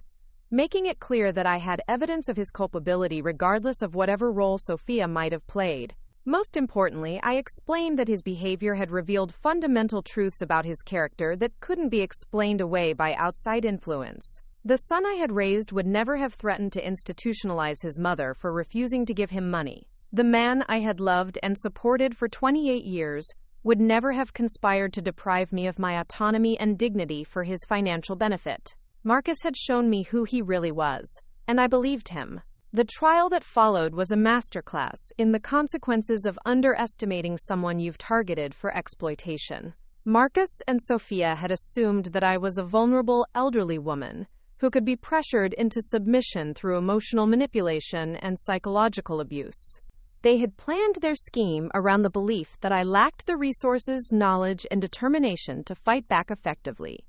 making it clear that I had evidence of his culpability regardless of whatever role Sophia might have played. Most importantly, I explained that his behavior had revealed fundamental truths about his character that couldn't be explained away by outside influence. The son I had raised would never have threatened to institutionalize his mother for refusing to give him money. The man I had loved and supported for 28 years would never have conspired to deprive me of my autonomy and dignity for his financial benefit. Marcus had shown me who he really was, and I believed him. The trial that followed was a masterclass in the consequences of underestimating someone you've targeted for exploitation. Marcus and Sophia had assumed that I was a vulnerable elderly woman who could be pressured into submission through emotional manipulation and psychological abuse. They had planned their scheme around the belief that I lacked the resources, knowledge, and determination to fight back effectively.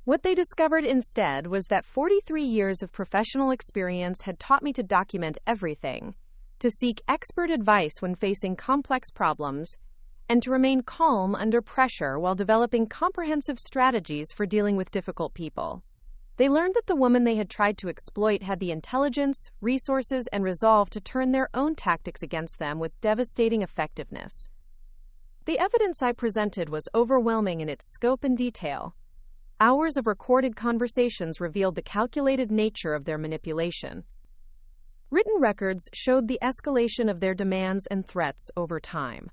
What they discovered instead was that 43 years of professional experience had taught me to document everything, to seek expert advice when facing complex problems, and to remain calm under pressure while developing comprehensive strategies for dealing with difficult people. They learned that the woman they had tried to exploit had the intelligence, resources, and resolve to turn their own tactics against them with devastating effectiveness. The evidence I presented was overwhelming in its scope and detail. Hours of recorded conversations revealed the calculated nature of their manipulation. Written records showed the escalation of their demands and threats over time.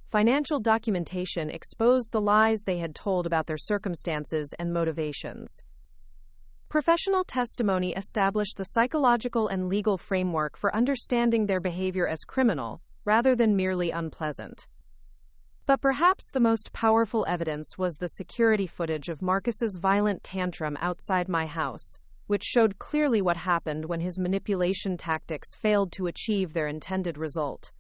Financial documentation exposed the lies they had told about their circumstances and motivations. Professional testimony established the psychological and legal framework for understanding their behavior as criminal, rather than merely unpleasant. But perhaps the most powerful evidence was the security footage of Marcus's violent tantrum outside my house, which showed clearly what happened when his manipulation tactics failed to achieve their intended result.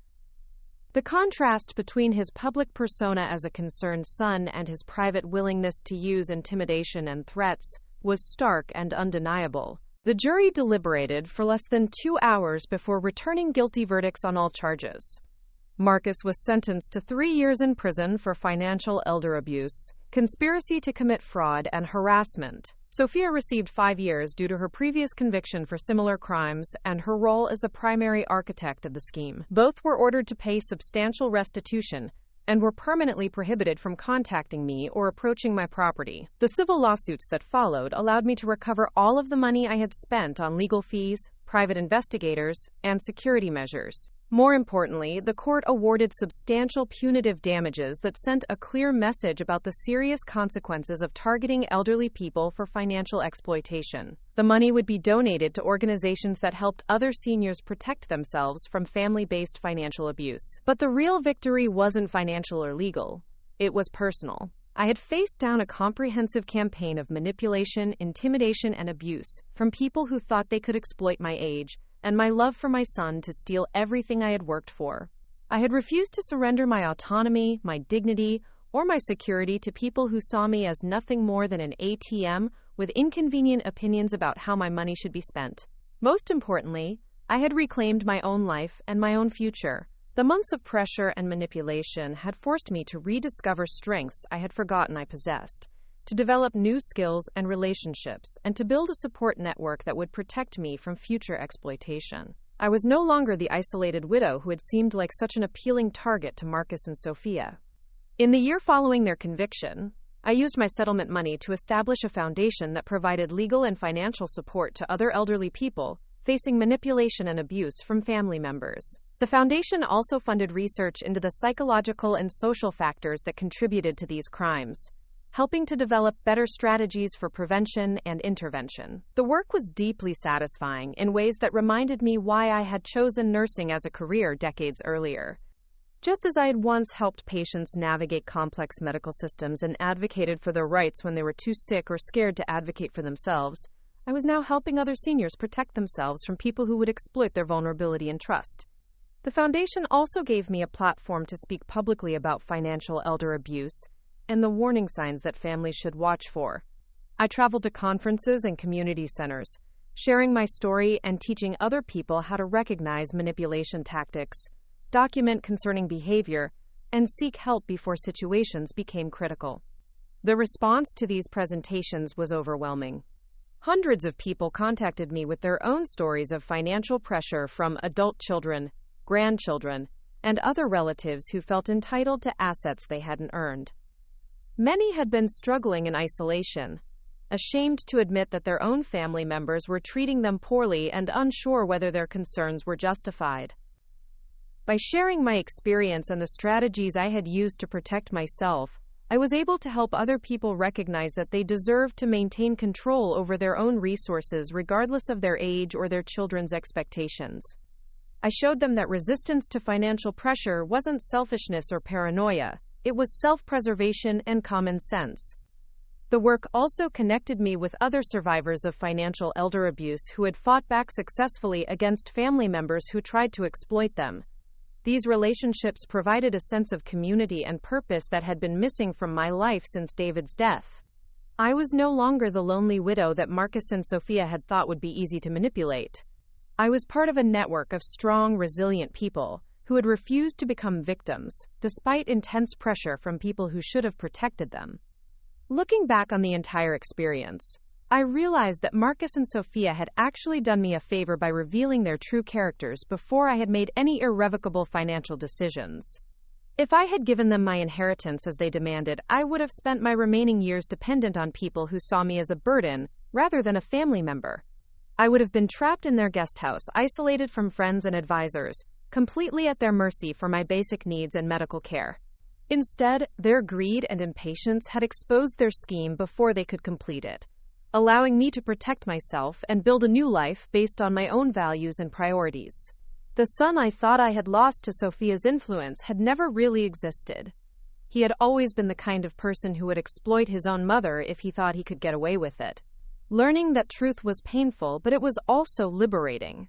The contrast between his public persona as a concerned son and his private willingness to use intimidation and threats was stark and undeniable. The jury deliberated for less than 2 hours before returning guilty verdicts on all charges. Marcus was sentenced to 3 years in prison for financial elder abuse, conspiracy to commit fraud, and harassment. Sophia received 5 years due to her previous conviction for similar crimes and her role as the primary architect of the scheme. Both were ordered to pay substantial restitution and were permanently prohibited from contacting me or approaching my property. The civil lawsuits that followed allowed me to recover all of the money I had spent on legal fees, private investigators, and security measures. More importantly, the court awarded substantial punitive damages that sent a clear message about the serious consequences of targeting elderly people for financial exploitation. The money would be donated to organizations that helped other seniors protect themselves from family-based financial abuse. But the real victory wasn't financial or legal. It was personal. I had faced down a comprehensive campaign of manipulation, intimidation, and abuse from people who thought they could exploit my age and my love for my son to steal everything I had worked for. I had refused to surrender my autonomy, my dignity, or my security to people who saw me as nothing more than an ATM with inconvenient opinions about how my money should be spent. Most importantly, I had reclaimed my own life and my own future. The months of pressure and manipulation had forced me to rediscover strengths I had forgotten I possessed, to develop new skills and relationships, and to build a support network that would protect me from future exploitation. I was no longer the isolated widow who had seemed like such an appealing target to Marcus and Sophia. In the year following their conviction, I used my settlement money to establish a foundation that provided legal and financial support to other elderly people facing manipulation and abuse from family members. The foundation also funded research into the psychological and social factors that contributed to these crimes, helping to develop better strategies for prevention and intervention. The work was deeply satisfying in ways that reminded me why I had chosen nursing as a career decades earlier. Just as I had once helped patients navigate complex medical systems and advocated for their rights when they were too sick or scared to advocate for themselves, I was now helping other seniors protect themselves from people who would exploit their vulnerability and trust. The foundation also gave me a platform to speak publicly about financial elder abuse and the warning signs that families should watch for. I traveled to conferences and community centers, sharing my story and teaching other people how to recognize manipulation tactics, document concerning behavior, and seek help before situations became critical. The response to these presentations was overwhelming. Hundreds of people contacted me with their own stories of financial pressure from adult children, grandchildren, and other relatives who felt entitled to assets they hadn't earned. Many had been struggling in isolation, ashamed to admit that their own family members were treating them poorly and unsure whether their concerns were justified. By sharing my experience and the strategies I had used to protect myself, I was able to help other people recognize that they deserved to maintain control over their own resources regardless of their age or their children's expectations. I showed them that resistance to financial pressure wasn't selfishness or paranoia. It was self-preservation and common sense. The work also connected me with other survivors of financial elder abuse who had fought back successfully against family members who tried to exploit them. These relationships provided a sense of community and purpose that had been missing from my life since David's death. I was no longer the lonely widow that Marcus and Sophia had thought would be easy to manipulate. I was part of a network of strong, resilient people who had refused to become victims, despite intense pressure from people who should have protected them. Looking back on the entire experience, I realized that Marcus and Sophia had actually done me a favor by revealing their true characters before I had made any irrevocable financial decisions. If I had given them my inheritance as they demanded, I would have spent my remaining years dependent on people who saw me as a burden rather than a family member. I would have been trapped in their guest house, isolated from friends and advisors, completely at their mercy for my basic needs and medical care. Instead, their greed and impatience had exposed their scheme before they could complete it, allowing me to protect myself and build a new life based on my own values and priorities. The son I thought I had lost to Sophia's influence had never really existed. He had always been the kind of person who would exploit his own mother if he thought he could get away with it. Learning that truth was painful, but it was also liberating.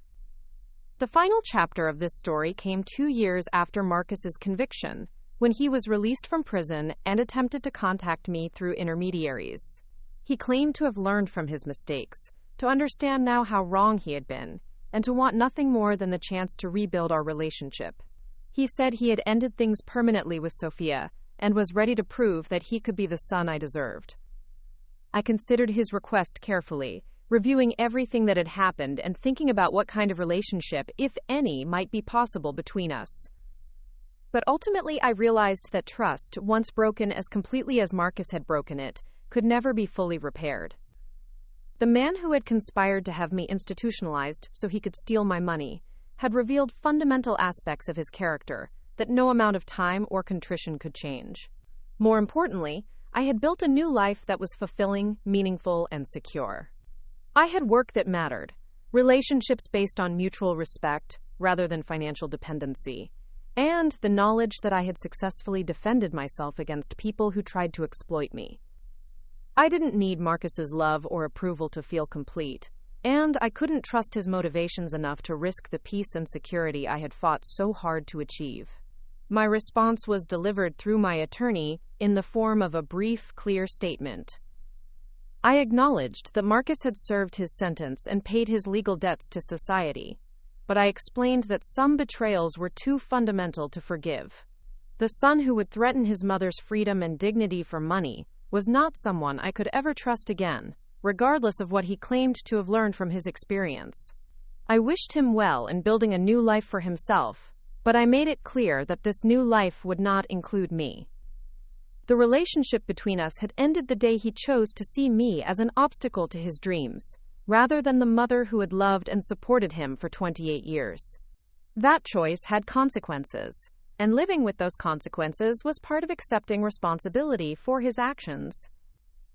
The final chapter of this story came 2 years after Marcus's conviction, when he was released from prison and attempted to contact me through intermediaries. He claimed to have learned from his mistakes, to understand now how wrong he had been, and to want nothing more than the chance to rebuild our relationship. He said he had ended things permanently with Sophia and was ready to prove that he could be the son I deserved. I considered his request carefully, reviewing everything that had happened and thinking about what kind of relationship, if any, might be possible between us. But ultimately, I realized that trust, once broken as completely as Marcus had broken it, could never be fully repaired. The man who had conspired to have me institutionalized so he could steal my money had revealed fundamental aspects of his character that no amount of time or contrition could change. More importantly, I had built a new life that was fulfilling, meaningful, and secure. I had work that mattered, relationships based on mutual respect rather than financial dependency, and the knowledge that I had successfully defended myself against people who tried to exploit me. I didn't need Marcus's love or approval to feel complete, and I couldn't trust his motivations enough to risk the peace and security I had fought so hard to achieve. My response was delivered through my attorney in the form of a brief, clear statement. I acknowledged that Marcus had served his sentence and paid his legal debts to society. but I explained that some betrayals were too fundamental to forgive. The son who would threaten his mother's freedom and dignity for money was not someone I could ever trust again, regardless of what he claimed to have learned from his experience. I wished him well in building a new life for himself, but I made it clear that this new life would not include me. The relationship between us had ended the day he chose to see me as an obstacle to his dreams, rather than the mother who had loved and supported him for 28 years. That choice had consequences, and living with those consequences was part of accepting responsibility for his actions.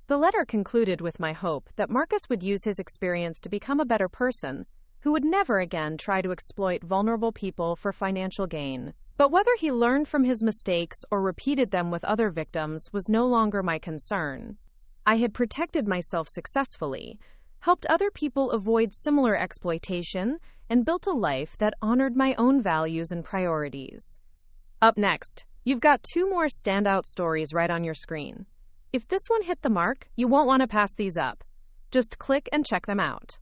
The letter concluded with my hope that Marcus would use his experience to become a better person, who would never again try to exploit vulnerable people for financial gain. But whether he learned from his mistakes or repeated them with other victims was no longer my concern. I had protected myself successfully, helped other people avoid similar exploitation, and built a life that honored my own values and priorities. Up next, you've got 2 more standout stories right on your screen. If this one hit the mark, you won't want to pass these up. Just click and check them out.